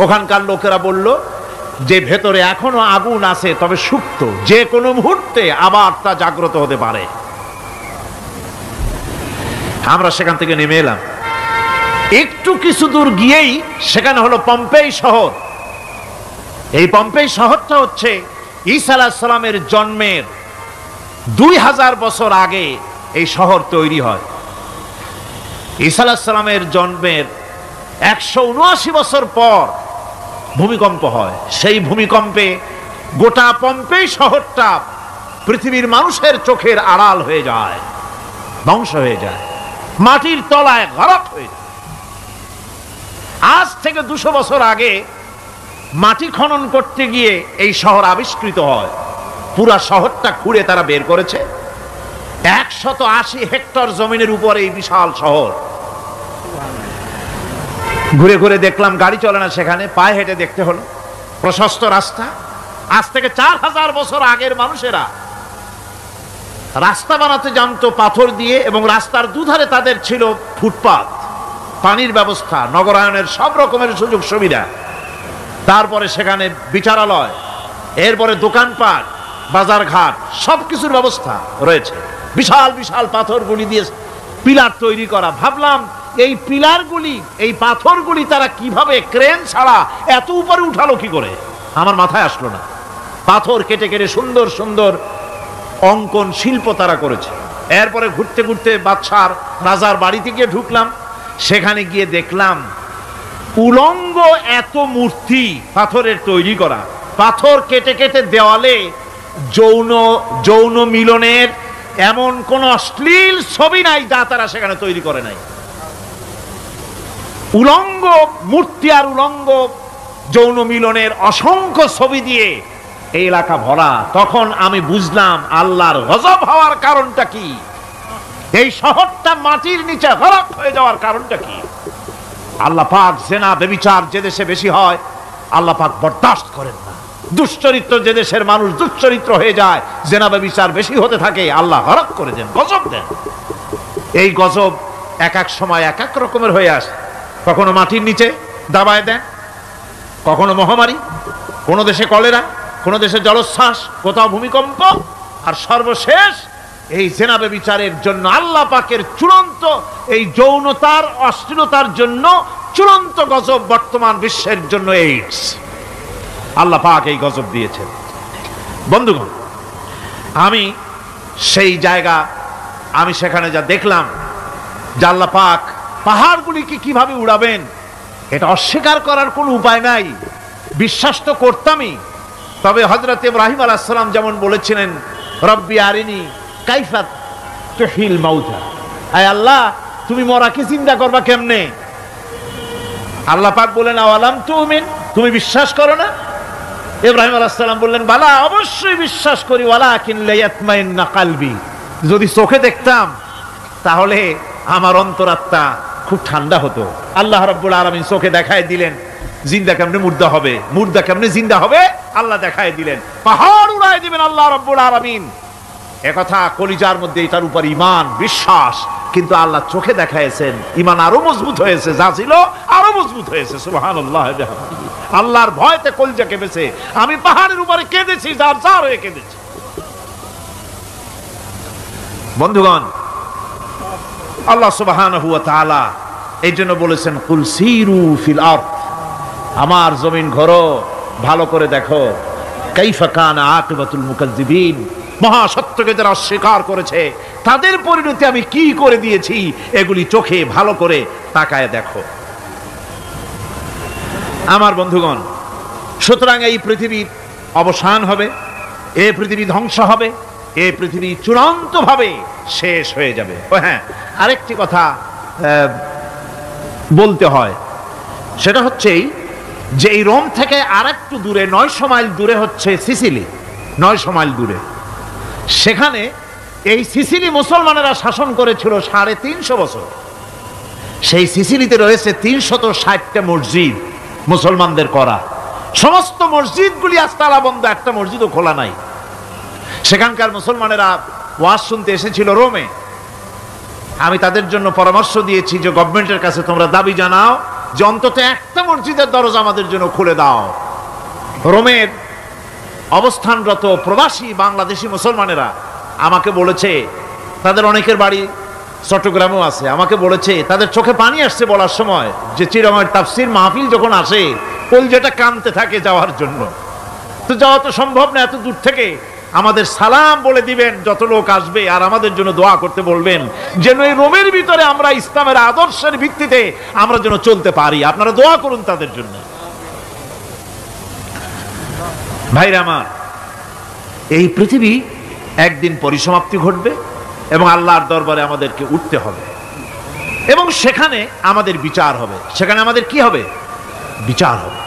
ওখানকার লোকেরা বলল যে ভেতরে এখনো আগুন আছে, তবে সুপ্ত, যে কোনো মুহূর্তে আবার তা জাগ্রত হতে পারে। আমরা সেখান থেকে নেমে এলাম। একটু কিছু দূর গিয়েই সেখানে হলো পম্পেই শহর। এই পম্পেই শহরটা হচ্ছে ঈসা আলাইহিস সালামের জন্মের 2000 বছর আগে এই শহর তৈরি হয়। ঈসা আলাইহিস সালামের জন্মের 179 বছর পর ভূমিকম্প হয়। সেই ভূমিকম্পে গোটা পম্পেই শহরটা পৃথিবীর মানুষের চোখের আড়াল হয়ে যায়, ধ্বংস হয়ে যায়, মাটির তলায় গরক হয়ে যায়। আজ থেকে 200 বছর আগে মাটি খনন করতে গিয়ে এই শহর আবিষ্কৃত হয়। পুরা শহরটা খুঁড়ে তারা বের করেছে। 180 হেক্টর জমিনের উপরে এই বিশাল শহর। ঘুরে ঘুরে দেখলাম, গাড়ি চলে না সেখানে, পায়ে হেঁটে দেখতে হলো। প্রশস্ত রাস্তা। আজ থেকে 4000 বছর আগের মানুষেরা রাস্তা বানাতে জানতো পাথর দিয়ে, এবং রাস্তার দুধারে তাদের ছিল ফুটপাত, পানির ব্যবস্থা, নগরায়নের সব রকমের সুযোগ সুবিধা। তারপরে সেখানে বিচারালয়, এরপরে দোকানপাট, বাজারঘাট, সবকিছুর ব্যবস্থা রয়েছে। বিশাল বিশাল পাথরগুলি দিয়ে পিলার তৈরি করা। ভাবলাম এই পিলারগুলি, এই পাথরগুলি তারা কিভাবে ক্রেন ছাড়া এত উপরে উঠালো কি করে, আমার মাথায় আসলো না। পাথর কেটে কেটে সুন্দর সুন্দর অঙ্কন শিল্প তারা করেছে। এরপরে ঘুরতে ঘুরতে বাদশার রাজার বাড়িতে গিয়ে ঢুকলাম। সেখানে গিয়ে দেখলাম উলঙ্গ এত মূর্তি পাথরের তৈরি করা। পাথর কেটে কেটে দেওয়ালে যৌন মিলনের এমন কোন অশ্লীল ছবি নাই যা তারা সেখানে তৈরি করে নাই। উলঙ্গ মূর্তি আর উলঙ্গ যৌন মিলনের অসংখ্য ছবি দিয়ে এই এলাকা ভরা। তখন আমি বুঝলাম আল্লাহর গজব হওয়ার কারণটা কি, এই শহরটা মাটির নিচে গরক হয়ে যাওয়ার কারণটা কি। আল্লাহ পাক জেনা ব্যভিচার যে দেশে বেশি হয় আল্লাহ পাক বরদাস্ত করেন না। দুশ্চরিত্র যে দেশের মানুষ দুশ্চরিত্র হয়ে যায়, জেনা ব্যভিচার বেশি হতে থাকে, আল্লাহ গরক করে দেন, গজব দেন। এই গজব এক এক সময় এক এক রকমের হয়ে আসে। কখনো মাটির নিচে দাবায় দেন, কখনো মহামারী, কোন দেশে কলেরা, কোন দেশে জলোচ্ছ্বাস, কোথাও ভূমিকম্প, আর সর্বশেষ এই জেনা ব্যভিচারের জন্য আল্লাহ পাকের চূড়ান্ত এই যৌনতার অশ্লীলতার জন্য চূড়ান্ত গজব বর্তমান বিশ্বের জন্য এইডস। আল্লাহ পাক এই গজব দিয়েছেন। বন্ধুগণ, আমি সেই জায়গা, আমি সেখানে যা দেখলাম যে আল্লাহ পাক পাহাড়গুলিকে কিভাবে উড়াবেন, এটা অস্বীকার করার কোনো উপায় নাই। বিশ্বাস তো করতামই। তবে হযরত ইব্রাহিম আলাইহিস সালাম যেমন বলেছিলেন, রব্বি আরিনি কাইফা তুহিল মাউতা, আয় আল্লাহ তুমি মরাকে চিন্তা করবা কেমনে। আল্লাহ পাক বলেন আওয়ালাম তুমিন, তুমি বিশ্বাস করো না? ইব্রাহিম আলাইহিস সালাম বললেন বালা, অবশ্যই বিশ্বাস করি, ওয়ালাকিন লিয়াতমাইন্না কলবি, যদি চোখে দেখতাম তাহলে আমার অন্তরাত্মা খুব ঠান্ডা হতো। আল্লাহ রাব্বুল আলামিন চোখে দেখায় দিলেন জিন্দা কেমনে মুর্দা হবে, মুর্দা কেমনে জিন্দা হবে, আল্লাহ দেখায় দিলেন। পাহাড় উড়ায় দিবেন আল্লাহ রাব্বুল আলামিন। একথা কলিজার মধ্যে এটার উপর ঈমান বিশ্বাস, কিন্তু আল্লাহ চোখে দেখাইছেন, ঈমান আরো মজবুত হয়েছে, যা ছিল আরো মজবুত হয়েছে। সুবহানাল্লাহ। আল্লাহর ভয়তে কলিজা কেঁপেছে। আমি পাহাড়ের উপরে কেঁদেছি, যার যার হয়ে কেঁদেছি। বন্ধুগণ, আল্লাহ সুবহানাহু ওয়া তাআলা এই জন্য বলেছেন কুল সিরু ফিল আরদ, আমার জমিন ঘোরো, ভালো করে দেখো, কাইফা কানা আকিবাতুল মুকাজ্জিবিন, মহাসত্যকে যারা অস্বীকার করেছে তাদের পরিণতি আমি কি করে দিয়েছি, এগুলি চোখে ভালো করে তাকায় দেখো। আমার বন্ধুগণ, সুতরাং এই পৃথিবীর অবসান হবে, এই পৃথিবী ধ্বংস হবে, এই পৃথিবী চূড়ান্তভাবে শেষ হয়ে যাবে। ও হ্যাঁ, আরেকটি কথা বলতে হয়, সেটা হচ্ছেই যে এই রোম থেকে আর একটু দূরে 900 মাইল দূরে হচ্ছে সিসিলি। 900 মাইল দূরে, সেখানে এই সিসিলি মুসলমানেরা শাসন করেছিল 350 বছর। সেই সিসিলিতে রয়েছে 360টা মসজিদ মুসলমানদের করা। সমস্ত মসজিদগুলি আজ তালা বন্ধ, একটা মসজিদও খোলা নাই। সেখানকার মুসলমানেরা ওয়াজ শুনতে এসেছিল রোমে। আমি তাদের জন্য পরামর্শ দিয়েছি যে গভর্নমেন্টের কাছে তোমরা দাবি জানাও যে অন্তত একটা মসজিদের দরজা আমাদের জন্য খুলে দাও। রোমের অবস্থানরত প্রবাসী বাংলাদেশি মুসলমানেরা আমাকে বলেছে, তাদের অনেকের বাড়ি চট্টগ্রামেও আছে, আমাকে বলেছে তাদের চোখে পানি আসছে বলার সময় যে চিরময়ের তাফসীর মাহফিল যখন আসে কলজাটা কাঁদতে থাকে যাওয়ার জন্য। তো যাওয়া তো সম্ভব না এত দূর থেকে, আমাদের সালাম বলে দিবেন যত লোক আসবে, আর আমাদের জন্য দোয়া করতে বলবেন যেন এই রোমের ভিতরে আমরা ইসলামের আদর্শের ভিত্তিতে আমরা যেন চলতে পারি। আপনারা দোয়া করুন তাদের জন্য। ভাইরা আমার, এই পৃথিবী একদিন পরিসমাপ্তি ঘটবে এবং আল্লাহর দরবারে আমাদেরকে উঠতে হবে এবং সেখানে আমাদের বিচার হবে। সেখানে আমাদের কি হবে? বিচার হবে।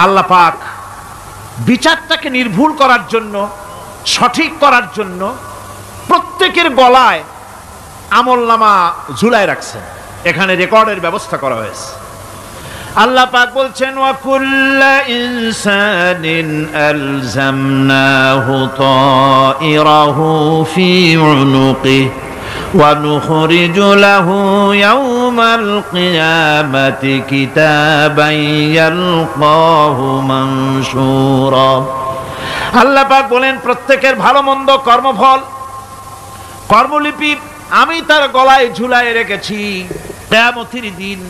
আল্লাহ পাক বিচারটাকে নির্ভুল করার জন্য, সঠিক করার জন্য প্রত্যেকের গলায় আমলনামা ঝুলায় রাখছেন। এখানে রেকর্ডের ব্যবস্থা করা হয়েছে। আল্লাহ পাক বলছেন, ওয়া কুল্লা ইনসানিন আলজামনাহু তাইরাহু ফি উনুকিহি ওয়া নুখরিজু লাহু ইয়াওমাল কিয়ামাতি কিতাবান ইয়ালকাহু মানশুরা। আল্লাহ পাক বলেন, প্রত্যেকের ভালো মন্দ কর্মফল, কর্মলিপি আমি তার গলায় ঝুলায় রেখেছি। কিয়ামতের দিন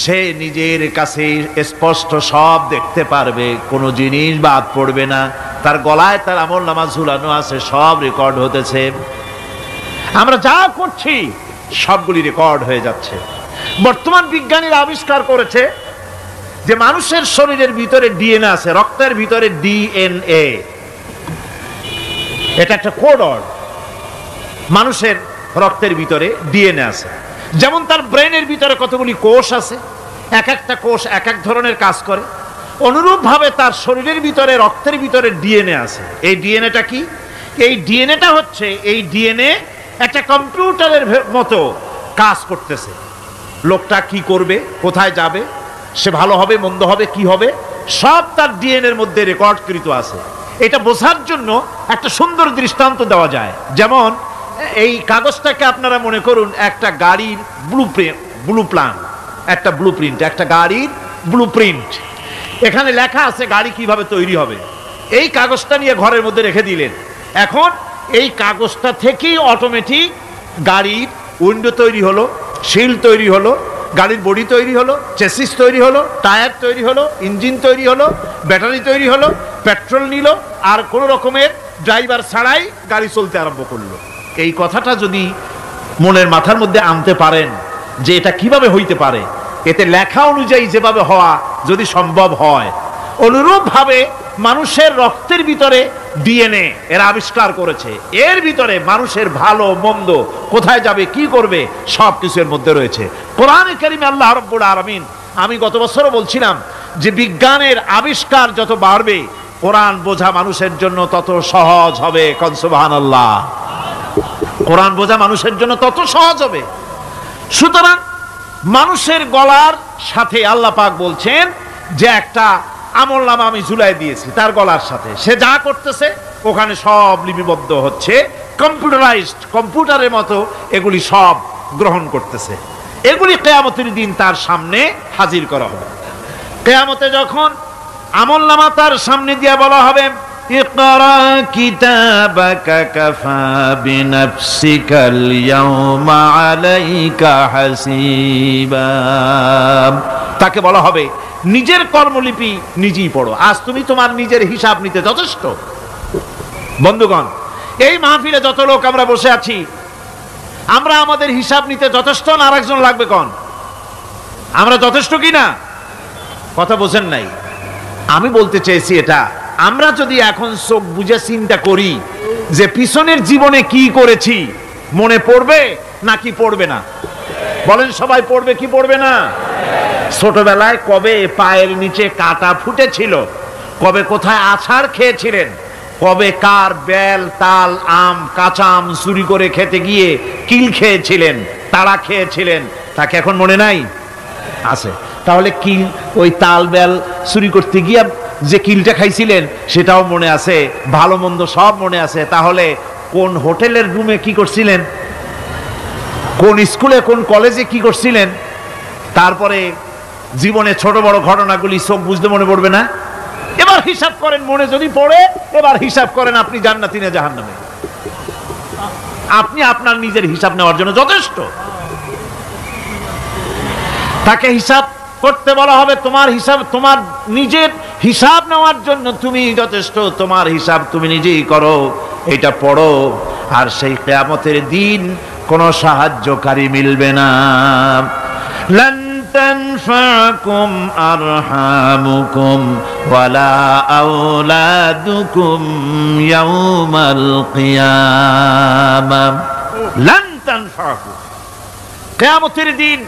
সে নিজের কাছে স্পষ্ট সব দেখতে পারবে, কোনো জিনিস বাদ পড়বে না। তার গলায় তার আমলনামা ঝুলানো আছে, সব রেকর্ড হতেছে। আমরা যা করছি সবগুলি রেকর্ড হয়ে যাচ্ছে। বর্তমান বিজ্ঞানীরা আবিষ্কার করেছে যে মানুষের শরীরের ভিতরে ডিএনএ আছে, রক্তের ভিতরে ডিএনএ, এটা একটা কোড। মানুষের রক্তের ভিতরে ডিএনএ আছে। যেমন তার ব্রেনের ভিতরে কতগুলি কোষ আছে, এক একটা কোষ এক এক ধরনের কাজ করে, অনুরূপভাবে তার শরীরের ভিতরে রক্তের ভিতরে ডিএনএ আছে। এই ডিএনএটা কি? এই ডিএনএটা হচ্ছে, এই ডিএনএ একটা কম্পিউটারের মতো কাজ করতেছে। লোকটা কি করবে, কোথায় যাবে, সে ভালো হবে মন্দ হবে কি হবে, সব তার ডিএনএর মধ্যে রেকর্ডকৃত আছে। এটা বোঝার জন্য একটা সুন্দর দৃষ্টান্ত দেওয়া যায়। যেমন এই কাগজটাকে আপনারা মনে করুন একটা গাড়ির একটা ব্লুপ্রিন্ট, একটা গাড়ির ব্লুপ্রিন্ট। এখানে লেখা আছে গাড়ি কিভাবে তৈরি হবে। এই কাগজটা নিয়ে ঘরের মধ্যে রেখে দিলেন। এখন এই কাগজটা থেকেই অটোমেটিক গাড়ির উইন্ডো তৈরি হলো, শিল তৈরি হলো, গাড়ির বডি তৈরি হলো, চেসিস তৈরি হলো, টায়ার তৈরি হলো, ইঞ্জিন তৈরি হলো, ব্যাটারি তৈরি হলো, পেট্রোল নিল, আর কোনো রকমের ড্রাইভার ছাড়াই গাড়ি চলতে আরম্ভ করলো। এই কথাটা যদি মনের মাথার মধ্যে আনতে পারেন যে এটা কিভাবে হইতে পারে, এতে লেখা অনুযায়ী যেভাবে হওয়া যদি সম্ভব হয়, অনুরূপভাবে মানুষের রক্তের ভিতরে ডিএনএ এরা আবিষ্কার করেছে। এর ভিতরে মানুষের ভালো মন্দ, কোথায় যাবে কি করবে, সব কিছুর মধ্যে রয়েছে। কোরআনে কারিমে আল্লাহ রাব্বুল আলামিন, আমি গত বছরও বলছিলাম যে বিজ্ঞানের আবিষ্কার যত বাড়বে কোরআন বোঝা মানুষের জন্য তত সহজ হবে। কোন সুবহানাল্লাহ। কোরআন বোঝা মানুষের জন্য তত সহজ হবে। সুতরাং মানুষের গলার সাথে আল্লাহ পাক বলছেন যে একটা আমলনামা আমি ঝুলাই দিয়েছি তার গলার সাথে, সে যা করতেছে ওখানে সব লিপিবদ্ধ হচ্ছে, কম্পিউটারাইজড, কম্পিউটারের মতো এগুলি সব গ্রহণ করতেছে। এগুলি কিয়ামতের দিন তার সামনে হাজির করা হবে। কিয়ামতে যখন আমলনামা তার সামনে দিয়ে বলা হবে, ইকরা কিতাবাকা কাফা বিনাফসিকাল ইয়াওমা আলাইকা হাসিবা, তাকে বলা হবে নিজের কর্মলিপি নিজেই পড়ো, আজ তুমি তোমার নিজের হিসাব নিতে যথেষ্ট। বন্ধুগণ, এই মাহফিলে যত লোক আমরা বসে আছি, আমরা আমাদের হিসাব নিতে যথেষ্ট না আরেকজন লাগবে? কোন আমরা যথেষ্ট কি না? কথা বোঝেন নাই। আমি বলতে চেয়েছি এটা, আমরা যদি এখন চোখ বুঝে চিন্তা করি যে পিছনের জীবনে কি করেছি, মনে পড়বে নাকি পড়বে না? বলেন সবাই, পড়বে কি পড়বে না? ছোটবেলায় কবে পায়ের নিচে কাটা ফুটেছিল, কবে কোথায় আছাড় খেয়েছিলেন, কবে কার বেল তাল আম কাঁচা আম চুরি করে খেতে গিয়ে কিল খেয়েছিলেন, তাড়া খেয়েছিলেন, তা কি এখন মনে নাই? আছে। তাহলে কিল ওই তাল বেল চুরি করতে গিয়ে যে কিলটা খাইছিলেন সেটাও মনে আছে, ভালো মন্দ সব মনে আছে। তাহলে কোন হোটেলের রুমে কি করছিলেন, কোন স্কুলে কোন কলেজে কি করছিলেন, তারপরে জীবনে ছোট বড় ঘটনাগুলি সব বুঝতে মনে পড়বে না? এবার হিসাব করেন, মনে যদি পড়ে এবার হিসাব করেন আপনি জান্নাতি না জাহান্নামে। আপনি আপনার নিজের হিসাব নেওয়ার জন্য যথেষ্ট। তাকে হিসাব করতে বলা হবে, তোমার হিসাব, তোমার নিজের হিসাব নেওয়ার জন্য তুমি যথেষ্ট, তোমার হিসাব তুমি নিজেই করো, এটা পড়ো। আর সেই কিয়ামতের দিন কোনো সাহায্যকারী মিলবে না। লান তানফাকুম আরহামুকুম ওয়ালা আওলাদুকুম ইয়াউমাল কিয়ামা। লান তানফাকুম, কিয়ামতের দিন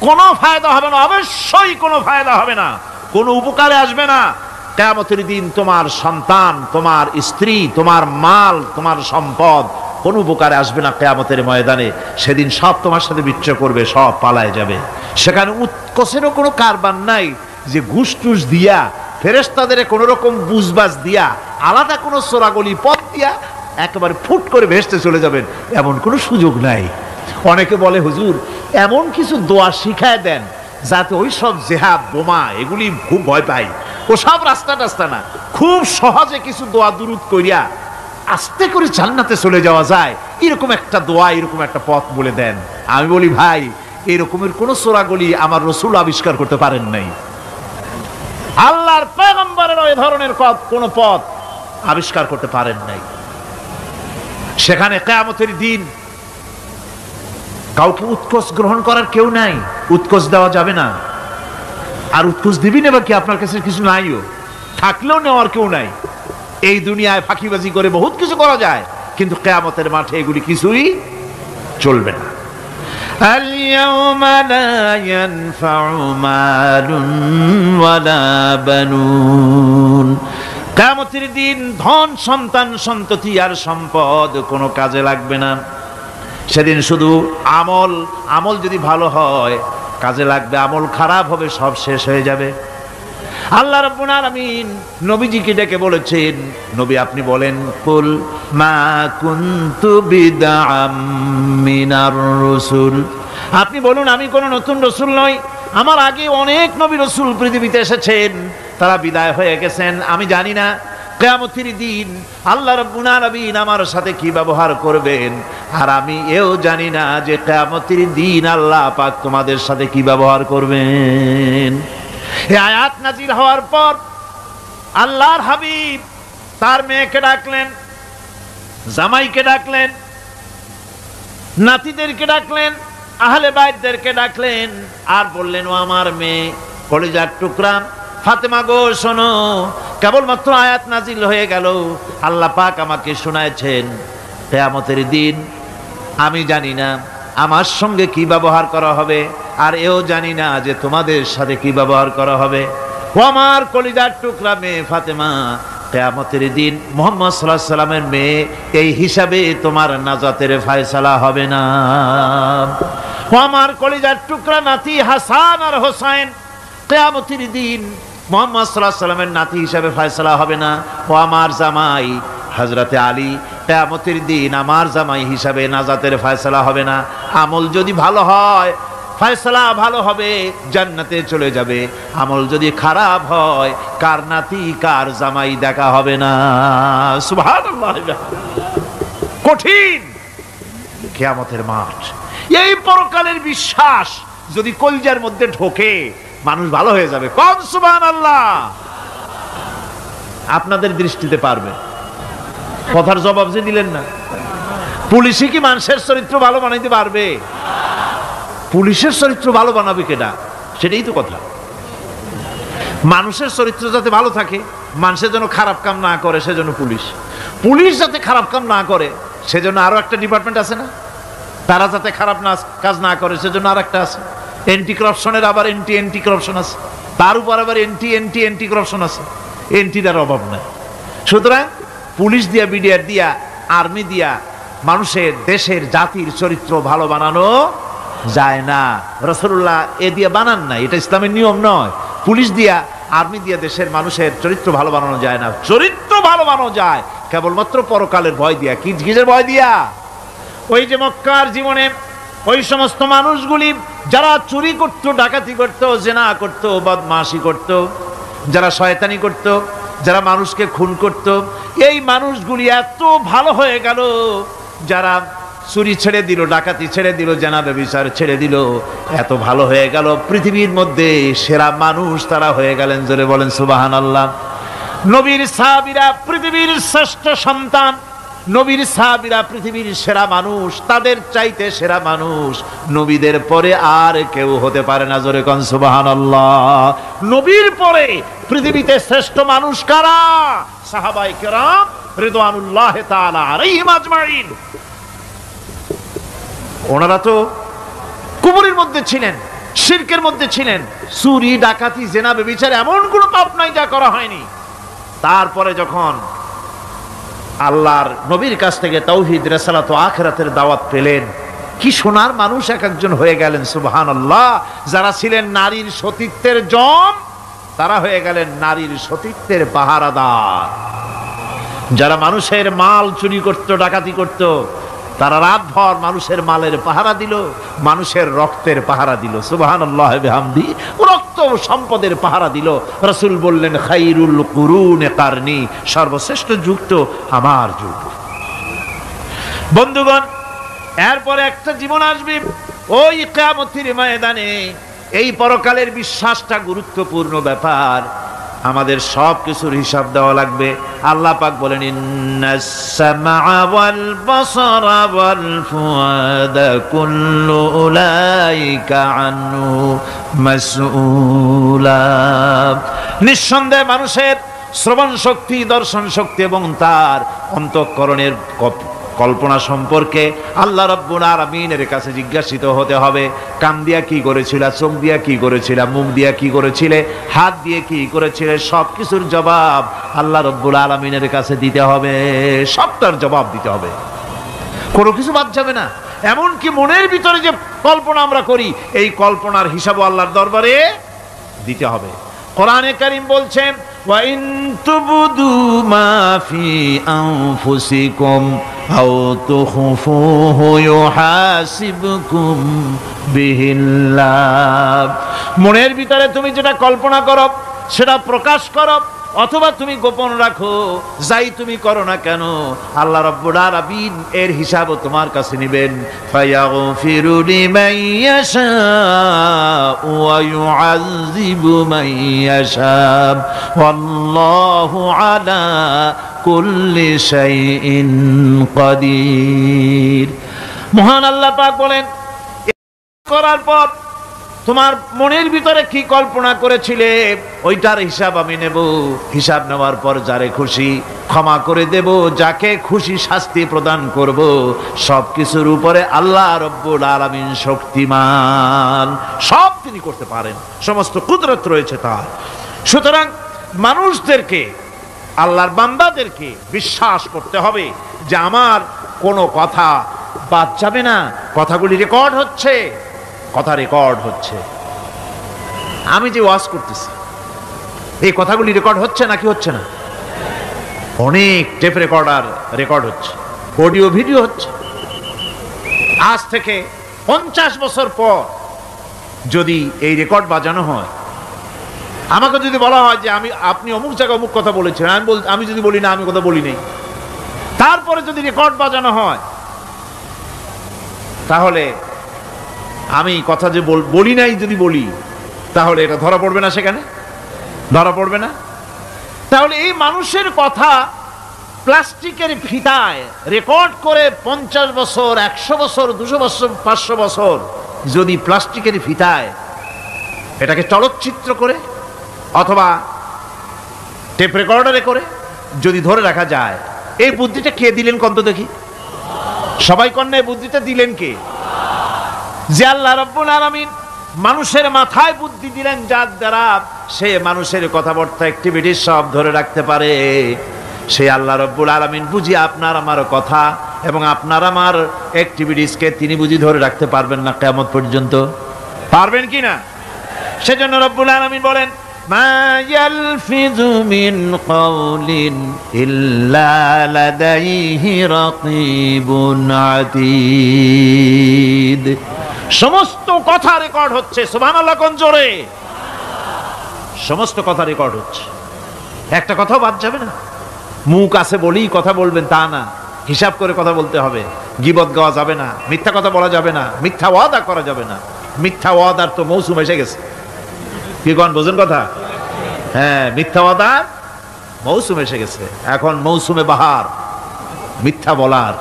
কোনো ফায়দা হবে না, অবশ্যই কোনো ফায়দা হবে না, কোনো উপকারে আসবে না। কিয়ামতের দিন তোমার সন্তান, তোমার স্ত্রী, তোমার মাল, তোমার সম্পদ কোনো উপকারে আসবে না কিয়ামতের ময়দানে। সেদিন সব তোমার সাথে বিচ্ছেদ করবে, সব পালায় যাবে। সেখানে উৎকোষেরও কোনো কারবার নাই যে ঘুষ টুস দিয়া, ফেরেশতাদের কোনো রকম বুঝবাজ দিয়া, আলাদা কোনো চোরাগলি পথ দিয়া একেবারে ফুট করে ভেসতে চলে যাবেন, এমন কোনো সুযোগ নাই। অনেকে বলে হুজুর এমন কিছু দোয়া শিখায় দেন যাতে ওই সব জেহাদ বোমা এগুলি খুব ভয় পাই, ও সব রাস্তা টাস্তা না, খুব সহজে কিছু দোয়া দুরুদ করিয়া আস্তে করে জান্নাতে চলে যাওয়া যায়, এরকম একটা দোয়া, এরকম একটা পথ বলে দেন। আমি বলি ভাই, এরকমের কোন চোরাগলি আমার রাসূল আবিষ্কার করতে পারেন নাই, আল্লাহর পয়গম্বরের ওই ধরনের কোন পথ আবিষ্কার করতে পারেন নাই। সেখানে কিয়ামতের দিন কাউকে উৎকোষ গ্রহণ করার কেউ নাই, উৎকোষ দেওয়া যাবে না। আর উৎকোষ দিবি নেবা কি, আপনার কাছে কিছু নাইও, থাকলেও নেওয়ার কেউ নাই। এই দুনিয়ায় ফাঁকিবাজি করে বহুত কিছু করা যায়, কিন্তু কিয়ামতের মাঠে এগুলি কিছুই চলবে না। আল-ইয়াওমা লা ইয়ানফা'ু মালুন ওয়ালা বানুন, কিয়ামতের দিন ধন সন্তান সন্ততি আর সম্পদ কোনো কাজে লাগবে না। সেদিন শুধু আমল, আমল যদি ভালো হয় কাজে লাগবে, আমল খারাপ হবে সব শেষ হয়ে যাবে। আল্লাহ রাব্বুল আলামিন নবীজিকে ডেকে বলেছেন, নবী আপনি বলেন, কুল মা কুনতু বিদআম মিনার রাসূল, আপনি বলুন আমি কোন নতুন রাসূল নই, আমার আগে অনেক নবী রাসূল পৃথিবীতে এসেছেন, তারা বিদায় হয়ে গেছেন। আমি জানি না কিয়ামতের দিন আল্লাহ রাব্বুল আলামিন আমার সাথে কি ব্যবহার করবেন, আর আমি এও জানি না যে কিয়ামতের দিন আল্লাহ পাক তোমাদের সাথে কি ব্যবহার করবেন। এই আয়াত নাজিল হওয়ার পর আল্লাহর হাবিব তার মেয়েকে ডাকলেন, জামাইকে ডাকলেন, নাতিদেরকে ডাকলেন, আহলে বাইতদেরকে ডাকলেন, আর বললেন, ও আমার মেয়ে কলিজার টুকরা ফাতেমা গো শোনো, কেবলমাত্র আয়াত নাজিল হয়ে গেল, আল্লাহ পাক আমাকে শোনায়ছেন কিয়ামতের দিন আমি জানি না আমার সঙ্গে কি ব্যবহার করা হবে, আর এও জানি না যে তোমাদের সাথে কি ব্যবহার করা হবে। ও আমার কলিজার টুকরা মেয়ে ফাতেমা, কিয়ামতের দিন মুহাম্মদ সাল্লাল্লাহু আলাইহি সাল্লামের মেয়ে, এই হিসাবে তোমার নাজাতের ফয়সালা হবে না। ও আমার কলিজার টুকরা নাতি হাসান আর হোসেন, কিয়ামতের দিন মুহাম্মদ সাল্লাল্লাহু আলাইহি সাল্লামের নাতি হিসাবে ফয়সালা হবে না। ও আমার জামাই হযরতে আলী, কিয়ামতের দিন আমার জামাই হিসাবে নাজাতের ফয়সালা হবে না। আমল যদি ভালো হয় ফয়সালা ভালো হবে, জান্নাতে চলে যাবে। আমল যদি খারাপ হয় কার নাতি কার জামাই দেখা হবে না। সুবহানাল্লাহ, কঠিন কিয়ামতের মাঠ। এই পরকালের বিশ্বাস যদি কলজার মধ্যে ঢোকে মানুষ ভালো হয়ে যাবে। কোন সুবহানাল্লাহ। আপনাদের দৃষ্টিতে পারবে, কথার জবাব যে দিলেন না। পুলিশে কি মানুষের চরিত্র ভালো বানাইতে পারবে? পুলিশের চরিত্র ভালো বানাবে কেডা? সেটাই তো কথা। মানুষের চরিত্র যাতে ভালো থাকে, মানুষের জন্য খারাপ কাম না করে সেজন্য পুলিশ, পুলিশ যাতে খারাপ কাম না করে সেজন্য আরো একটা ডিপার্টমেন্ট আছে না, তারা যাতে খারাপ না কাজ না করে সেজন্য আর একটা আছে। এন্টি করাপশনের আবার এন্টি করাপশন আছে, তার উপর আবার এন্টি করাপশন আছে। এন্টিটার অভাব নাই। সুতরাং পুলিশ দিয়া, বিডিআর দিয়া, আর্মি দিয়া মানুষের, দেশের, জাতির চরিত্র ভালো বানানো যায় না। রাসূলুল্লাহ এ দিয়ে বানান না, এটা ইসলামের নিয়ম নয়। পুলিশ দিয়া আর্মি দিয়ে দেশের মানুষের চরিত্র ভালো বানানো যায় না। চরিত্র ভালো বানানো যায় কেবলমাত্র পরকালের ভয় দিয়া। কি কিসের ভয় দিয়া? ওই যে মক্কার জীবনে ওই সমস্ত মানুষগুলি যারা চুরি করত, ডাকাতি করত, জেনা করত, বদমাশি করত, যারা শয়তানি করত, যারা মানুষকে খুন করত, এই মানুষগুলি এত ভালো হয়ে গেল, যারা চুরি ছেড়ে দিল, ডাকাতি ছেড়ে দিল, জেনা ব্যভিচার ছেড়ে দিল, এত ভালো হয়ে গেল, পৃথিবীর মধ্যে সেরা মানুষ তারা হয়ে গেলেন। জোরে বলেন সুবহানাল্লাহ। নবীর সাহাবীরা পৃথিবীর শ্রেষ্ঠ সন্তান, নবীর সাহাবীরা পৃথিবীর সেরা মানুষ, তাদের চাইতে সেরা মানুষ নবীদের পরে আর কেউ হতে পারে না। জোরে কোন সুবহানাল্লাহ। নবীর পরে পৃথিবীতে শ্রেষ্ঠ মানুষ কারা? সাহাবায়ে কেরাম রিদওয়ানুল্লাহি তাআলা আলাইহিম আজমাইন। ওনারা তো কুফরের মধ্যে ছিলেন, শিরকের মধ্যে ছিলেন, চুরি ডাকাতি জেনা ব্যভিচার এমন কোনো পাপ নাই যা করা হয়নি। তারপরে যখন আল্লাহর নবীর কাছ থেকে তাওহীদ, রিসালাত ও আখিরাতের দাওয়াত পেলেন, কি সোনার মানুষ এক একজন হয়ে গেলেন। সুবহানাল্লাহ। যারা ছিলেন নারীর সতীত্বের জম, তারা হয়ে গেলেন নারীর সতীত্বের পাহারাদার। যারা মানুষের মাল চুরি করত, ডাকাতি করত, তারা রাতভর মানুষের মালের পাহারা দিল, মানুষের রক্তের পাহারা দিল। সুবহানাল্লাহ বিহামদি। রক্ত সম্পদের পাহারা দিল। রাসূল বললেন খায়রুল কুরুনে কারনি, সর্বশ্রেষ্ঠ যুগ তো আমার যুগ। বন্ধুগণ, এরপরে একটা জীবন আসবে ওই কিয়ামতের ময়দানে। এই পরকালের বিশ্বাসটা গুরুত্বপূর্ণ ব্যাপার। আমাদের সব কিছুর হিসাব দেওয়া লাগবে। আল্লাহ পাক বলেন ইন্নাস সামআ ওয়াল বাসারা ওয়াল ফুআদা কুল্লু উলাইকা আনহু মাসউলা। নিঃসন্দেহে মানুষের শ্রবণ শক্তি, দর্শন শক্তি এবং তার অন্তঃকরণের কল্পনা সম্পর্কে আল্লাহ রাব্বুল আলামিনের কাছে জিজ্ঞাসিত হতে হবে। কান দিয়া কি করেছিলা, চোখ দিয়া কি করেছিলা, মুখ দিয়া কি করেছিলে, হাত দিয়ে কি করেছিলে, সব কিছুর জবাব আল্লাহ রাব্বুল আলামিনের কাছে দিতে হবে। সবটার জবাব দিতে হবে, কোনো কিছু বাদ যাবে না। এমনকি মনের ভিতরে যে কল্পনা আমরা করি, এই কল্পনার হিসাবও আল্লাহর দরবারে দিতে হবে। কোরআনে কারীম বলছেন ওয়া ইন তুবদু মা ফি আনফুসিকুম আও তুখফুহু ইউহাসিবকুম বিহিল্লাহ। মনের ভিতরে তুমি যেটা কল্পনা করো সেটা প্রকাশ করো, অথবা তুমি গোপন রাখো, যাই তুমি করো না কেন আল্লাহ রাব্বুল আলামিন এর হিসাবও তোমার কাছে নেবেন। ফায়াগফিরু লিমান ইয়াশা ওয়া ইউআযযিবু মান ইয়াশা ওয়াল্লাহু আলা কুল্লি শাইইন কাদির। মহান আল্লাহ পাক বলেন, করার পর তোমার মনের ভিতরে কি কল্পনা করেছিলে ওইটার হিসাব আমি নেব। হিসাব নেওয়ার পর যারে খুশি ক্ষমা করে দেব, যাকে খুশি শাস্তি প্রদান করব। সবকিছুর উপরে আল্লাহ রব্বুল আলামিন শক্তিমান, সব তিনি করতে পারেন, সমস্ত কুদরত রয়েছে তার। সুতরাং মানুষদেরকে, আল্লাহর বান্দাদেরকে বিশ্বাস করতে হবে যে আমার কোনো কথা বাদ যাবে না। কথাগুলি রেকর্ড হচ্ছে, কথা রেকর্ড হচ্ছে। আমি যে ওয়াজ করতেছি এই কথাগুলি রেকর্ড হচ্ছে নাকি হচ্ছে না? অনেক টেপ রেকর্ডার রেকর্ড হচ্ছে, অডিও ভিডিও হচ্ছে। আজ থেকে 50 বছর পর যদি এই রেকর্ড বাজানো হয়, আমাকে যদি বলা হয় যে আপনি অমুক জায়গায় অমুক কথা বলেছেন, আমি যদি বলি না আমি কথা বলি নাই, তারপরে যদি রেকর্ড বাজানো হয়, তাহলে আমি কথা যে বলি নাই যদি বলি, তাহলে এটা ধরা পড়বে না? সেখানে ধরা পড়বে না? তাহলে এই মানুষের কথা প্লাস্টিকের ফিতায় রেকর্ড করে 50 বছর, 100 বছর, 200 বছর, 500 বছর যদি প্লাস্টিকের ফিতায় এটাকে চলচ্চিত্র করে অথবা টেপ রেকর্ডারে করে যদি ধরে রাখা যায়, এই বুদ্ধিটা কে দিলেন কন্ত দেখি? সবাই কন্যা এই বুদ্ধিটা দিলেন কে? যে আল্লাহ রাব্বুল আলামিন মানুষের মাথায় বুদ্ধি দিলেন, যার দ্বারা সে মানুষের কথাবার্তা অ্যাক্টিভিটি সব ধরে রাখতে পারে। সে আল্লাহ রাব্বুল আলামিন বুঝি আপনার আমার কথা এবং আপনার আমার অ্যাক্টিভিটিসকে তিনি বুঝি ধরে রাখতে পারবেন না কিয়ামত পর্যন্ত? পারবেন কি না? সেজন্য রাব্বুল আলামিন বলেন মা ইয়ালফিযু মিন কাওলিন ইল্লা লাদাইহি রাকীবুন আতীদ। সমস্ত কথা রেকর্ড হচ্ছে। সুবহানাল্লাহ কোন জোরে। সমস্ত কথা রেকর্ড হচ্ছে, একটা কথাও বাদ যাবে না। মুখ আছে বলেই কথা বলবেন তা না, হিসাব করে কথা বলতে হবে। গীবত গাওয়া যাবে না, মিথ্যা কথা বলা যাবে না, মিথ্যা ওয়াদা করা যাবে না। মিথ্যা ওয়াদার তো মৌসুম এসে গেছে। কি কোন বোঝেন কথা? হ্যাঁ, মিথ্যা ওয়াদার মৌসুম এসে গেছে। এখন মৌসুমে বাহার, মিথ্যা বলার।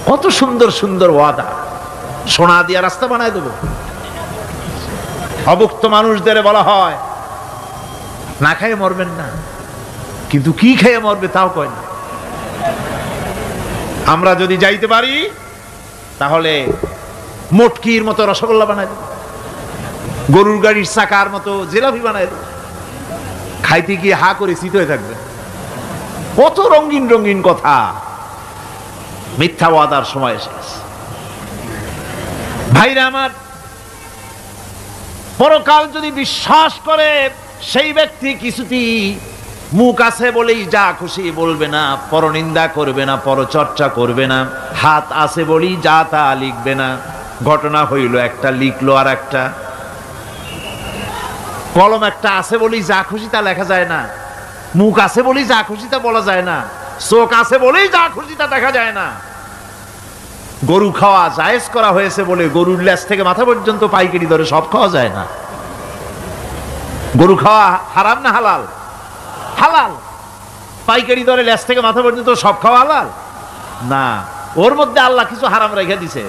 কত সুন্দর সুন্দর ওয়াদা, সোনা দিয়া রাস্তা বানায় দেবো। অভুক্ত মানুষদের বলা হয় না খেয়ে মরবেন না, কিন্তু কি খেয়ে মরবে তাও কয় না। আমরা যদি যাইতে পারি তাহলে মটকির মতো রসগোল্লা বানাই দেব, গরুর গাড়ির চাকার মতো জিলাপি বানাই দেব। খাইতে গিয়ে হা করে শীত হয়ে থাকবে। কত রঙিন রঙিন কথা। মিথ্যা ওয়াদার সময় এসে গেছে। ভাইরা আমার, পরকাল যদি বিশ্বাস করে সেই ব্যক্তি কিছুতেই মুখ আছে বলেই যা খুশি বলবে না, পরনিন্দা করবে না, পরচর্চা করবে না, হাত আছে বলেই যা তা লিখবে না। ঘটনা হইল একটা, লিখলো আর একটা। কলম একটা আছে বলেই যা খুশি তা লেখা যায় না, মুখ আছে বলেই যা খুশি তা বলা যায় না, চোখ আছে বলেই যা খুশি তা দেখা যায় না। গরু খাওয়া জায়েজ করা হয়েছে বলে গরুর লেজ থেকে মাথা পর্যন্ত পাইকারি দরে সব খাওয়া যায় না। গরু খাওয়া হারাম না হালাল? হালাল। পাইকারি দরে লেজ থেকে মাথা পর্যন্ত সব খাওয়া হালাল না। ওর মধ্যে আল্লাহ কিছু হারাম রেখে দিছে,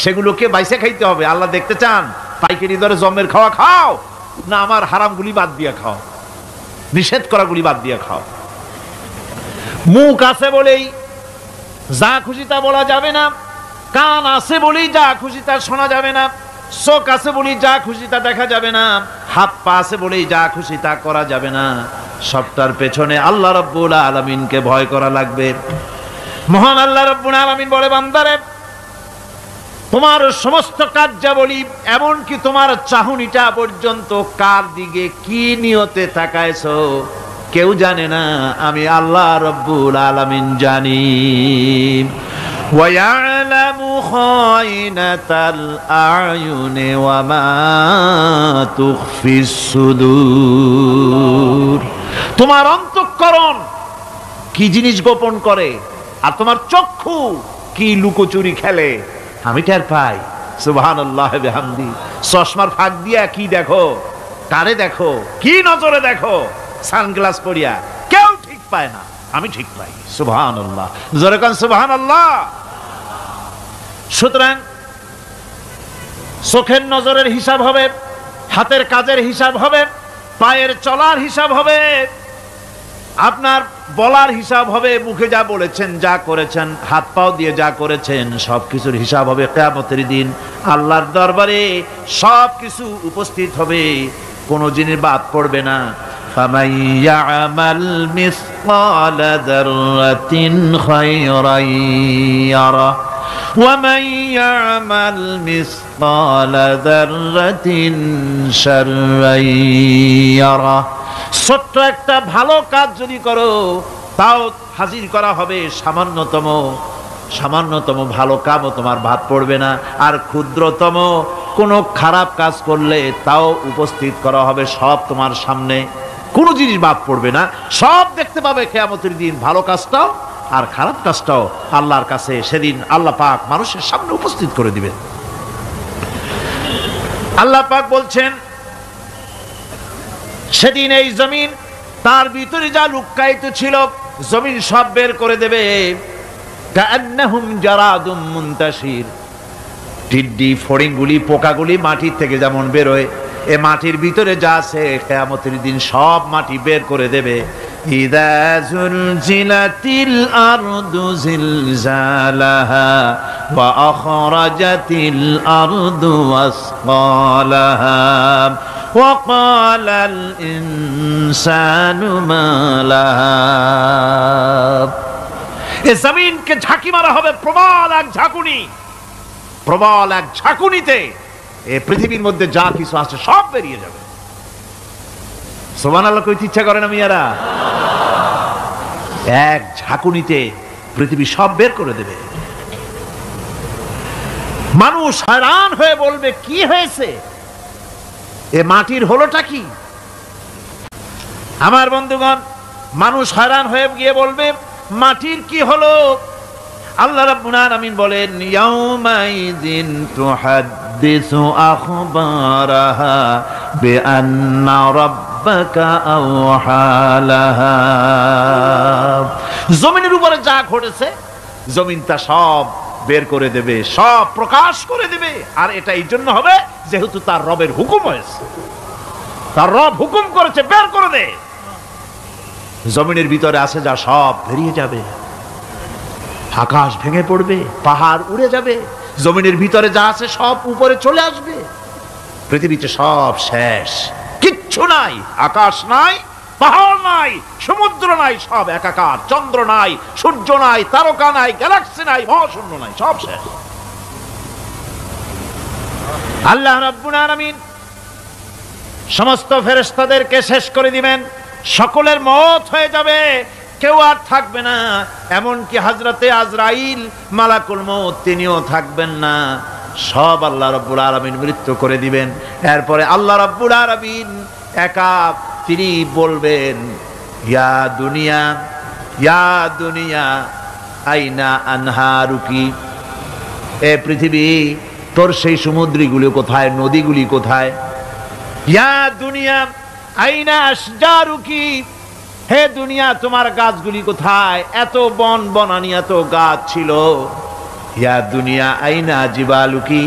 সেগুলোকে বাইসে খাইতে হবে। আল্লাহ দেখতে চান পাইকারি দরে জমের খাওয়া খাও না আমার হারামগুলি বাদ দিয়া খাও, নিষেধ করাগুলি বাদ দিয়া খাও। মুখ আছে বলেই যা খুশি তা বলা যাবে না, কান আছে বলেই যা খুশি তা শোনা যাবে না, চোখ আছে বলেই যা খুশি তা দেখা যাবে না, হাত পা আছে বলেই যা খুশি তা করা যাবে না। সবটার পেছনে আল্লাহ রাব্বুল আলামিনকে ভয় করা লাগবে। মহান আল্লাহ রাব্বুল আলামিন বলে, বান্দারে তোমার সমস্ত কার্যাবলী এমনকি তোমার চাহনিটা পর্যন্ত কার দিকে কি নিয়তে তাকায়ছো কেউ জানে না, আমি আল্লাহ রাব্বুল আলামিন জানি। وَيَعْلَمُ خَائِنَةَ الْأَعْيُنِ وَمَا تُخْفِي الصُّدُورُ। তোমার অন্তঃকরণ কি জিনিস গোপন করে আর তোমার চক্ষু কি লুকোচুরি খেলে আমি টের পাই। সুবহানাল্লাহ বিহামদি। চশমার ফাঁক দিয়া কি দেখো, কারে দেখো, কি নজরে দেখো, সানগ্লাস পরিয়া কেউ ঠিক পায় না, আমি ঠিক পাই। সুবহানাল্লাহ, জোরে কান সুবহানাল্লাহ। সুতরাং চোখের নজরের হিসাব হবে, হাতের কাজের হিসাব হবে, পায়ের চলার হিসাব হবে, আপনার বলার হিসাব হবে, মুখে যা বলেছেন, যা করেছেন, হাত পাও দিয়ে যা করেছেন সবকিছুর হিসাব হবে কিয়ামতের দিন। আল্লাহর দরবারে সবকিছু উপস্থিত হবে, কোনো জিনিস বাদ পড়বে না। فَمَن يَعْمَلْ مِثْقَالَ ذَرَّةٍ خَيْرًا يَرَهُ وَمَن يَعْمَلْ مِثْقَالَ ذَرَّةٍ شَرًّا يَرَهُ। ছোট্ট একটা ভালো কাজ যদি করো তাও হাজির করা হবে সামান্যতম ভালো কাজও তোমার বাদ পড়বে না। আর ক্ষুদ্রতম কোনো খারাপ কাজ করলে তাও উপস্থিত করা হবে, সব তোমার সামনে, কোনো জিনিস বাদ পড়বে না, সব দেখতে পাবে কিয়ামতের দিন। ভালো কাজটাও আর খারাপ কাজটাও আল্লাহর কাছে সেদিন আল্লাহ পাক মানুষের সামনে উপস্থিত করে দিবেন। আল্লাহ পাক বলছেন সেদিন এই জমিন তার ভিতরে যা লুক্কায়িত ছিল জমিন সব বের করে দেবে। কাআন্নাহুম জারাদুম মুনতাশির। টিড্ডি, ফড়িংগুলি, পোকাগুলি মাটির থেকে যেমন বেরোয়, এ মাটির ভিতরে যা আছে কিয়ামতের দিন সব মাটি বের করে দেবে। ইযা যুলজিলাতিল আরদু জিলজালাহা ওয়া আখরাজাতিল আরদু আসকালাহা ওয়া ক্বালাল ইনসানু মা লাহা। এ জমিনকে ঝাঁকি মারা হবে প্রবল এক ঝাঁকুনি, প্রবল এক ঝাঁকুনিতে এ পৃথিবীর মধ্যে যা কিছু আছে সব বেরিয়ে যাবে। সুবহানাল্লাহ কইতে ইচ্ছা করে না মিয়ারা? এক ঝাঁকুনিতে পৃথিবী সব বের করে দেবে। মানুষ হয়রান হয়ে বলবে কি হয়েছে, এ মাটির হলোটা কি? আমার বন্ধুগণ, মানুষ হয়রান হয়ে গিয়ে বলবে মাটির কি হলো? আল্লাহ রাব্বুল আলামিন বলেন ইয়াউমাইযিন তুহাদ্দিসু আখবারাহা বিআন্না রাব্বাকা আওহালাহা। জমিনের উপরে যা ঘটেছে জমিন তা সব বের করে দেবে, সব প্রকাশ করে দেবে। আর এটা এই জন্য হবে যেহেতু তার রবের হুকুম হয়েছে, তার রব হুকুম করেছে বের করে দে। জমিনের ভিতরে আছে যা সব বেরিয়ে যাবে, আকাশ ভেঙে পড়বে, পাহাড় উড়ে যাবে, জমিনের ভিতরে যা আছে সব উপরে চলে আসবে, পৃথিবীতে সব শেষ, কিচ্ছু নাই, আকাশ নাই, পাহাড় নাই, সমুদ্র নাই, সব একাকার, চন্দ্র নাই, সূর্য নাই, তারকা নাই, গ্যালাক্সি নাই, মহাশূন্য নাই, সব শেষ। আল্লাহ রাব্বুল আলামিন সমস্ত ফেরেশতাদেরকে শেষ করে দিবেন, সকলের মওত হয়ে যাবে, কেউ আর থাকবে না। এমনকি হযরতে আজরাইল মালাকুল মউত তিনিও থাকবেন না, সব আল্লাহ রাব্বুল আলামিন মৃত্যু করে দিবেন। এরপরে আল্লাহ রাব্বুল আলামিন একা তিনি বলবেন ইয়া দুনিয়া, ইয়া দুনিয়া আইনা আনহারুকি, এ পৃথিবী তোর সেই সমুদ্রগুলি কোথায়, নদীগুলি কোথায়? ইয়া দুনিয়া আইনা আশজারুকি, হে দুনিয়া তোমার গাছগুলি কোথায়? এত বন বনানি, এত গাছ ছিল। ইয়া দুনিয়া আইনা জিবালুকি,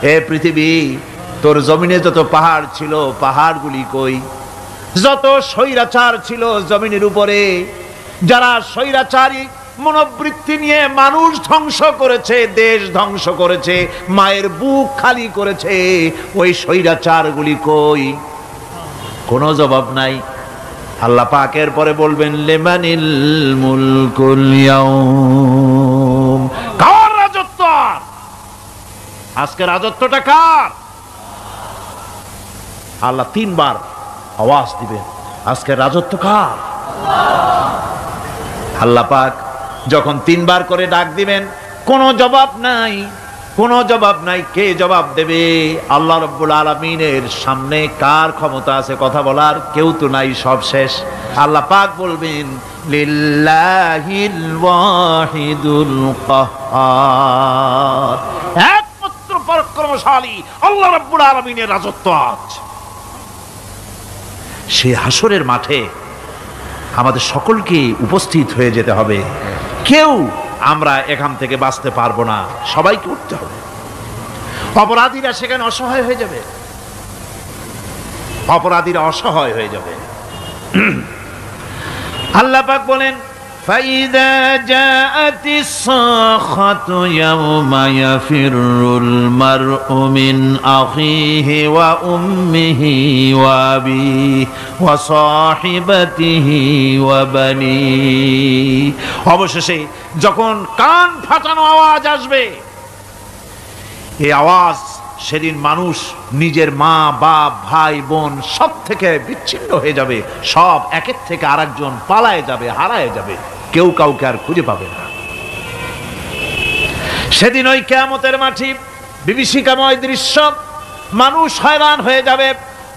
হে পৃথিবী তোর জমিনে যত পাহাড় ছিল পাহাড়গুলি কই? যত স্বৈরাচার ছিল জমিনের উপরে, যারা স্বৈরাচারী মনোবৃত্তি নিয়ে মানুষ ধ্বংস করেছে, দেশ ধ্বংস করেছে, মায়ের বুক খালি করেছে, ওই স্বৈরাচারগুলি কই? কোনো জবাব নাই। আল্লাহ পাকের পরে বলবেন লিমানিল মুলকুল ইয়াউম, কার রাজত্ব? আজকে রাজত্বটা কার? আল্লাহ তিনবার আওয়াজ দিবেন, আজকে রাজত্ব কার? আল্লাহ পাক যখন তিনবার করে ডাক দিবেন, কোনো জবাব নাই, কোনো জবাব নাই। কে জবাব দেবে? আল্লাহ রাব্বুল আলামিনের সামনে কার ক্ষমতা আছে কথা বলার? কেউ তো নাই, সব শেষ। আল্লাহ পাক বলবেন লিল্লাহিল ওয়াহিদুল কাহ্হার, একমাত্র পরাক্রমশালী আল্লাহ রাব্বুল আলামিনের রাজত্ব আজ। সেই হাসরের মাঠে আমাদের সকলকে উপস্থিত হয়ে যেতে হবে। কেউ আমরা এখান থেকে বাঁচতে পারবো না, সবাইকে উঠতে হবে। অপরাধীরা সেখানে অসহায় হয়ে যাবে, অপরাধীরা অসহায় হয়ে যাবে। আল্লাহ পাক বলেন ফাইদা জাআতিস সাখাতু ইয়াওমা ইয়াফিরুল মারউ মিন আখিহি ওয়া উম্মিহি ওয়া আবিহি ওয়া সাহিবাতিহি ওয়া বানিহি, অবশেষে যখন কান ফাটানো আওয়াজ আসবে, এই আওয়াজ সেদিন মানুষ নিজের মা বাপ ভাই বোন সব থেকে বিচ্ছিন্ন হয়ে যাবে, সব একের থেকে আরেকজন পালায় যাবে, হারায় যাবে, কেউ কাউকে আর খুঁজে পাবে না। সেদিন ওই কিয়ামতের মাঠে বিভীষিকাময় দৃশ্য, মানুষ হয়রান হয়ে যাবে।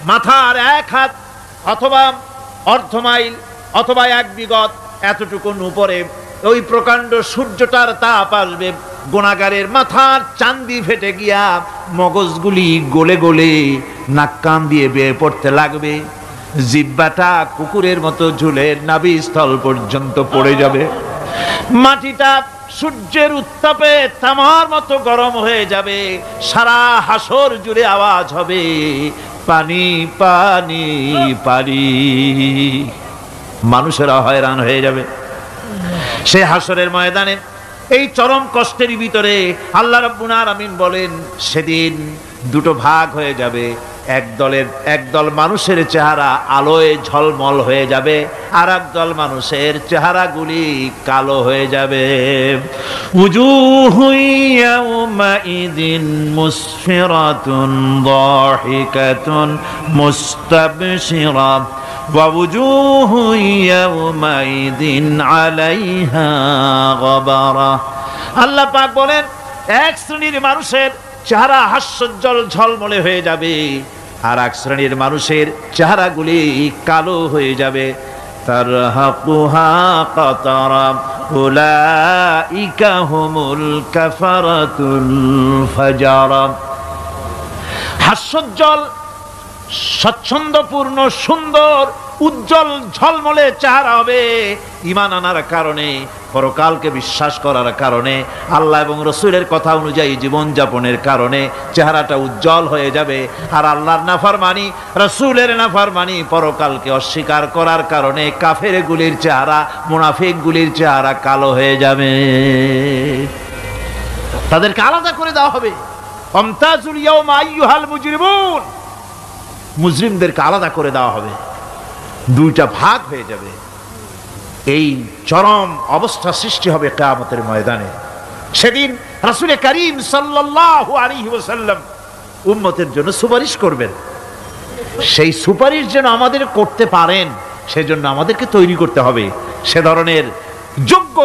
মাথার এক হাত অথবা অর্ধ মাইল অথবা এক বিগত এতটুকুন উপরে ওই প্রকাণ্ড সূর্যটার তাপ আসবে, গুনাহগারের মাথার চান্দি ফেটে গিয়া মগজগুলি গলে গলে নাক কান দিয়ে বের পড়তে লাগবে, জিহ্বাটা কুকুরের মতো ঝুলে নাভিস্থল পর্যন্ত পড়ে যাবে, মাটিটা সূর্যের উত্তাপে তামার মতো গরম হয়ে যাবে, সারা হাসর জুড়ে আওয়াজ হবে পানি পানি পানি। মানুষেরা হয়রান হয়ে যাবে সেই হাসরের ময়দানে। এই চরম কষ্টের ভিতরে আল্লাহ রাব্বুল আলামিন বলেন সেদিন দুটো ভাগ হয়ে যাবে, একদল মানুষের চেহারা আলোয় ঝলমল হয়ে যাবে, আর একদল মানুষের চেহারাগুলি কালো হয়ে যাবে। উজুহু ইয়াওমাইদিন মুসফিরাতুন দাহিকাতুন মুস্তাবশিরা ووجوه يومئذ عليها غبرة। আল্লাহ পাক বলেন এক শ্রেণীর মানুষের চেহারা হাস্যোজ্জ্বল ঝলমলে হয়ে যাবে, আর এক শ্রেণীর মানুষের চেহারাগুলি কালো হয়ে যাবে। তারহাকুহা কাতারা উলাইকা হুমুল কাফারাতুল ফাজারা। হাস্যোজ্জ্বল, স্বচ্ছন্দপূর্ণ, সুন্দর, উজ্জ্বল ঝলমলে চেহারা হবে ঈমান আনার কারণে, পরকালকে বিশ্বাস করার কারণে, আল্লাহ এবং রসুলের কথা অনুযায়ী জীবনযাপনের কারণে চেহারাটা উজ্জ্বল হয়ে যাবে। আর আল্লাহর নাফরমানি, রসুলের নাফরমানি, পরকালকে অস্বীকার করার কারণে কাফেরগুলির চেহারা, মুনাফিকগুলির চেহারা কালো হয়ে যাবে। তাদেরকে আলাদা করে দেওয়া হবে। আমতাজুল ইয়াওমা আইয়ুহাল মুজরিমুন, মুজরিমদেরকে আলাদা করে দেওয়া হবে, দুইটা ভাগ হয়ে যাবে। এই চরম অবস্থা সৃষ্টি হবে কিয়ামতের ময়দানে। সেদিন রাসূল করিম সাল্লাল্লাহু আলাইহি ওয়াসাল্লাম উম্মতের জন্য সুপারিশ করবেন। সেই সুপারিশ যেন আমাদের করতে পারেন, সেজন্য আমাদেরকে তৈরি করতে হবে, সে ধরনের যোগ্য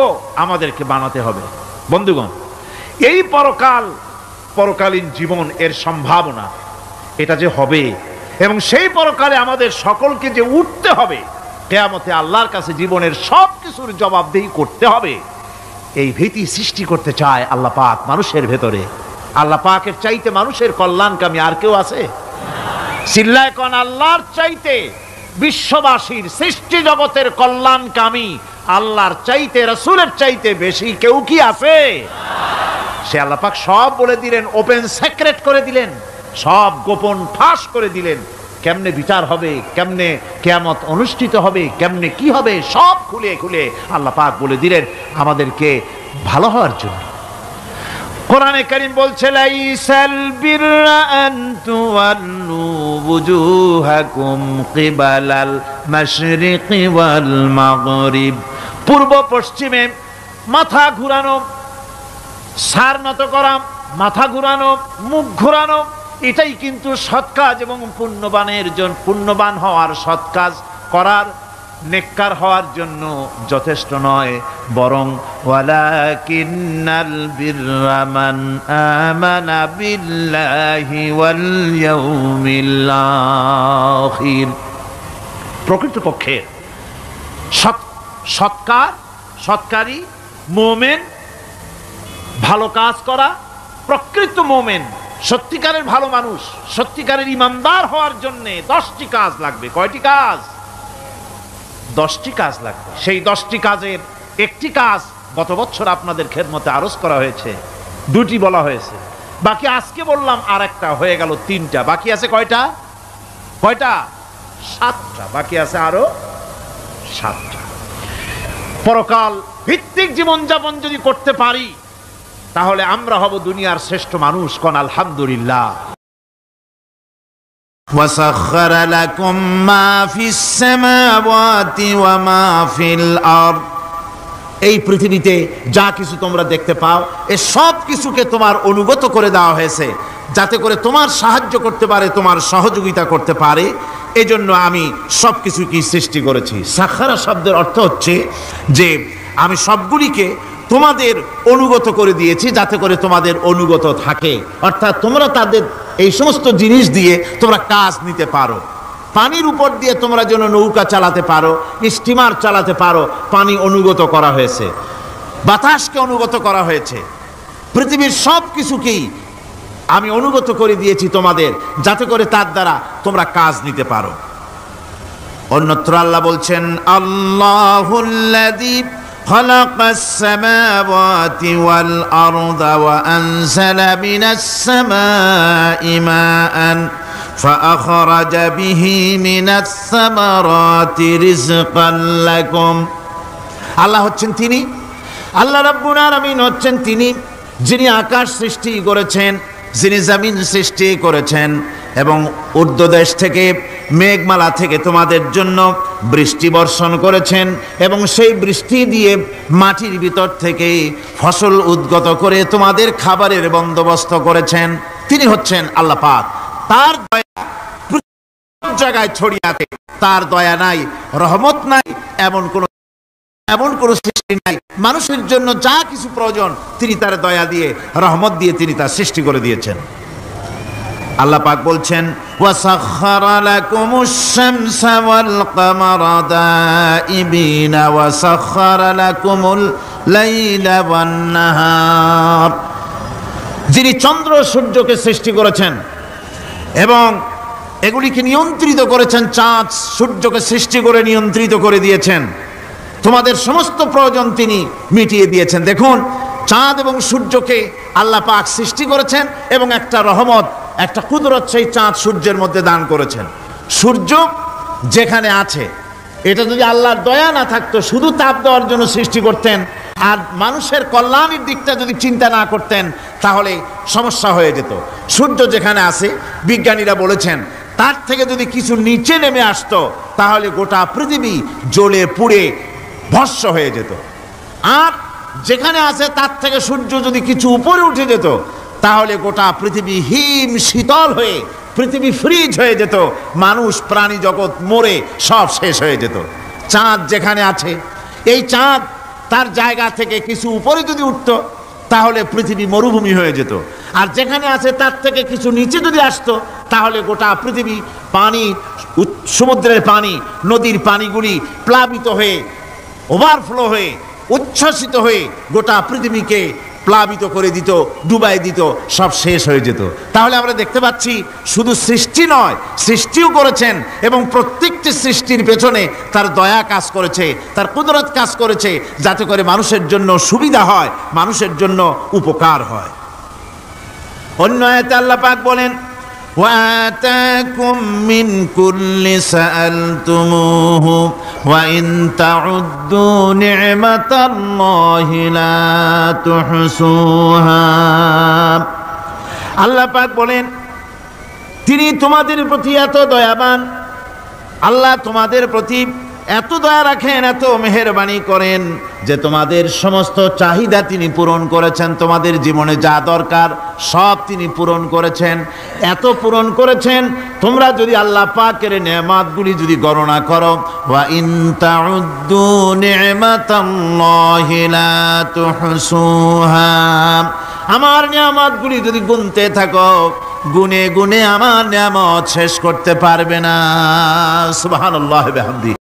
আমাদেরকে বানাতে হবে। বন্ধুগণ, এই পরকালীন জীবন, এর সম্ভাবনা, এটা যে হবে এবং সেই পরকালে আমাদের সকলকে যে উঠতে হবে, কিয়ামতে আল্লাহর কাছে জীবনের সব কিছুর জবাবদিহি করতে হবে, এই ভীতি সৃষ্টি করতে চায় আল্লাহ পাক মানুষের ভেতরে। আল্লাহ পাকের চাইতে মানুষের কল্যাণকামী আর কেউ আছে? চিল্লায় কোন আল্লাহর চাইতে, বিশ্ববাসীর সৃষ্টি জগতের কল্যাণকামী আল্লাহর চাইতে, রাসূলের চাইতে বেশি কেউ কি আছে? সে আল্লাহ পাক সব বলে দিলেন, ওপেন সিক্রেট করে দিলেন, সব গোপন ফাঁস করে দিলেন। কেমনে বিচার হবে, কেমনে কিয়ামত অনুষ্ঠিত হবে, কেমনে কি হবে, সব খুলে খুলে আল্লাহ পাক বলে দিলেন আমাদেরকে ভালো হওয়ার জন্য। কোরআনে কারীম বলছে লাইসাল বিররা আন তুওয়াল্লু ওয়ুজুহাকুম কিবালাল মাশরিকি ওয়াল মাগরিব। পূর্ব পশ্চিমে মাথা ঘুরানো, সার নত করা, মাথা ঘুরানো, মুখ ঘুরানো, এটাই কিন্তু সৎ কাজ এবং পুণ্যবান হওয়ার, সৎ কাজ করার, নেককার হওয়ার জন্য যথেষ্ট নয়, বরং ওয়ালাকিন্নাল বিররা মান আমানা বিল্লাহি ওয়াল ইয়াউমিল আখির। প্রকৃতপক্ষে সৎকারী মুমিন, ভালো কাজ করা, প্রকৃত মুমিন, সত্যিকারের ভালো মানুষ, সত্যিকারের ইমানদার হওয়ার জন্য 10টি কাজ লাগবে। কয়টি কাজ? 10টি কাজ লাগবে। সেই 10টি কাজের একটি কাজ গত বছর আপনাদের খেদমতে আরজ করা হয়েছে, 2টি বলা হয়েছে, বাকি আজকে বললাম আর একটা, হয়ে গেল 3টা। বাকি আছে কয়টা? 7টা। বাকি আছে আরো 7টা। পরকাল ভিত্তিক জীবনযাপন যদি করতে পারি, তাহলে আমরা হব দুনিয়ার শ্রেষ্ঠ মানুষ। কোন আলহামদুলিল্লাহ। ওয়াসাখখারা লাকুম মা ফিস সামাওয়াতি ওয়া মা ফিল আরদ। এই পৃথিবীতে যা কিছু তোমরা দেখতে পাও, এ সব কিছুকে তোমার অনুগত করে দেওয়া হয়েছে, যাতে করে তোমার সাহায্য করতে পারে, তোমার সহযোগিতা করতে পারে। এজন্য আমি সব কিছুকে সৃষ্টি করেছি। সাখারা শব্দের অর্থ হচ্ছে যে আমি সবগুলিকে তোমাদের অনুগত করে দিয়েছি, যাতে করে তোমাদের অনুগত থাকে, অর্থাৎ তোমরা তাদের এই সমস্ত জিনিস দিয়ে তোমরা কাজ নিতে পারো। পানির উপর দিয়ে তোমরা যেন নৌকা চালাতে পারো, স্টিমার চালাতে পারো, পানি অনুগত করা হয়েছে, বাতাসকে অনুগত করা হয়েছে, পৃথিবীর সব কিছুকেই আমি অনুগত করে দিয়েছি তোমাদের, যাতে করে তার দ্বারা তোমরা কাজ নিতে পারো। অন্যত্র আল্লাহ বলছেন, আল্লাহুল্লাযী খালাকাস সামাওয়াতি ওয়াল আরদা ওয়া আনজালা মিনাস সামাই মাআন ফাআখরাজা বিহি মিনাস সামারাতি রিজকান লাকুম। আল্লাহ হচ্ছেন তিনি, আল্লাহ রাব্বুল আলামিন হচ্ছেন তিনি, যিনি আকাশ সৃষ্টি করেছেন, যিনি জমিন সৃষ্টি করেছেন এবং ঊর্ধ্বদেশ থেকে, মেঘমালা থেকে তোমাদের জন্য বৃষ্টি বর্ষণ করেছেন এবং সেই বৃষ্টি দিয়ে মাটির ভিতর থেকে ফসল উদ্গত করে তোমাদের খাবারের বন্দোবস্ত করেছেন। তিনি হচ্ছেন আল্লাহ পাক। তার জায়গায় ছড়িয়ে আছে। তার দয়া নাই, রহমত নাই, এমন কোন সৃষ্টি নাই। মানুষের জন্য যা কিছু প্রয়োজন তিনি তার দয়া দিয়ে, রহমত দিয়ে তিনি তার সৃষ্টি করে দিয়েছেন। আল্লাহ পাক বলছেন, ওয়াসাখখারা লাকুমুশ শামসা ওয়াল কামারা দাইবিনা ওয়াসাখখারা লাকুমুল লাইলা ওয়ান নাহার। যিনি চন্দ্র সূর্যকে সৃষ্টি করেছেন এবং এগুলিকে নিয়ন্ত্রিত করেছেন, চাঁদ সূর্যকে সৃষ্টি করে নিয়ন্ত্রিত করে দিয়েছেন, তোমাদের সমস্ত প্রয়োজন তিনি মিটিয়ে দিয়েছেন। দেখুন, চাঁদ এবং সূর্যকে আল্লাহ পাক সৃষ্টি করেছেন এবং একটা রহমত, একটা কুদরত সেই চাঁদ সূর্যের মধ্যে দান করেছেন। সূর্য যেখানে আছে, এটা যদি আল্লাহর দয়া না থাকতো, শুধু তাপ দেওয়ার জন্য সৃষ্টি করতেন আর মানুষের কল্যাণের দিকটা যদি চিন্তা না করতেন, তাহলে সমস্যা হয়ে যেত। সূর্য যেখানে আছে, বিজ্ঞানীরা বলেছেন তার থেকে যদি কিছু নিচে নেমে আসতো, তাহলে গোটা পৃথিবী জ্বলে পুড়ে ভস্ম হয়ে যেত। আর যেখানে আছে তার থেকে সূর্য যদি কিছু উপরে উঠে যেত, তাহলে গোটা পৃথিবী হিম শীতল হয়ে, পৃথিবী ফ্রিজ হয়ে যেত, মানুষ প্রাণী জগৎ মরে সব শেষ হয়ে যেত। চাঁদ যেখানে আছে, এই চাঁদ তার জায়গা থেকে কিছু উপরে যদি উঠত, তাহলে পৃথিবী মরুভূমি হয়ে যেত। আর যেখানে আছে তার থেকে কিছু নিচে যদি আসতো, তাহলে গোটা পৃথিবী পানি, সমুদ্রের পানি, নদীর পানিগুলি প্লাবিত হয়ে, ওভারফ্লো হয়ে, উচ্ছ্বসিত হয়ে গোটা পৃথিবীকে প্লাবিত করে দিত, ডুবাই দিত, সব শেষ হয়ে যেত। তাহলে আমরা দেখতে পাচ্ছি শুধু সৃষ্টি নয়, সৃষ্টিও করেছেন এবং প্রত্যেকটি সৃষ্টির পেছনে তার দয়া কাজ করেছে, তার কুদরত কাজ করেছে, যাতে করে মানুষের জন্য সুবিধা হয়, মানুষের জন্য উপকার হয়। অন্য আয়াতে আল্লাহ পাক বলেন, وآتاكم من كل سألتموه وإن تعدوا نعمة الله لا تحصوها। আল্লাহ পাক বলেন, তিনি তোমাদের প্রতি এত দয়াবান, আল্লাহ তোমাদের প্রতি এত দয়া রাখেন, এত মেহেরবানি করেন যে তোমাদের সমস্ত চাহিদা তিনি পূরণ করেছেন। তোমাদের জীবনে যা দরকার সব তিনি পূরণ করেছেন, এত পূরণ করেছেন, তোমরা যদি আল্লাহ পাকের নেয়ামতগুলি যদি গণনা করো, ওয়া ইন তাউদ্দু নি'মাতাল্লাহি লা তুহসুহা, আমার নেয়ামতগুলি যদি গুনতে থাকো, গুনে গুনে আমার নেয়ামত শেষ করতে পারবে না। সুবহানাল্লাহি ওয়া বিহামদিহি।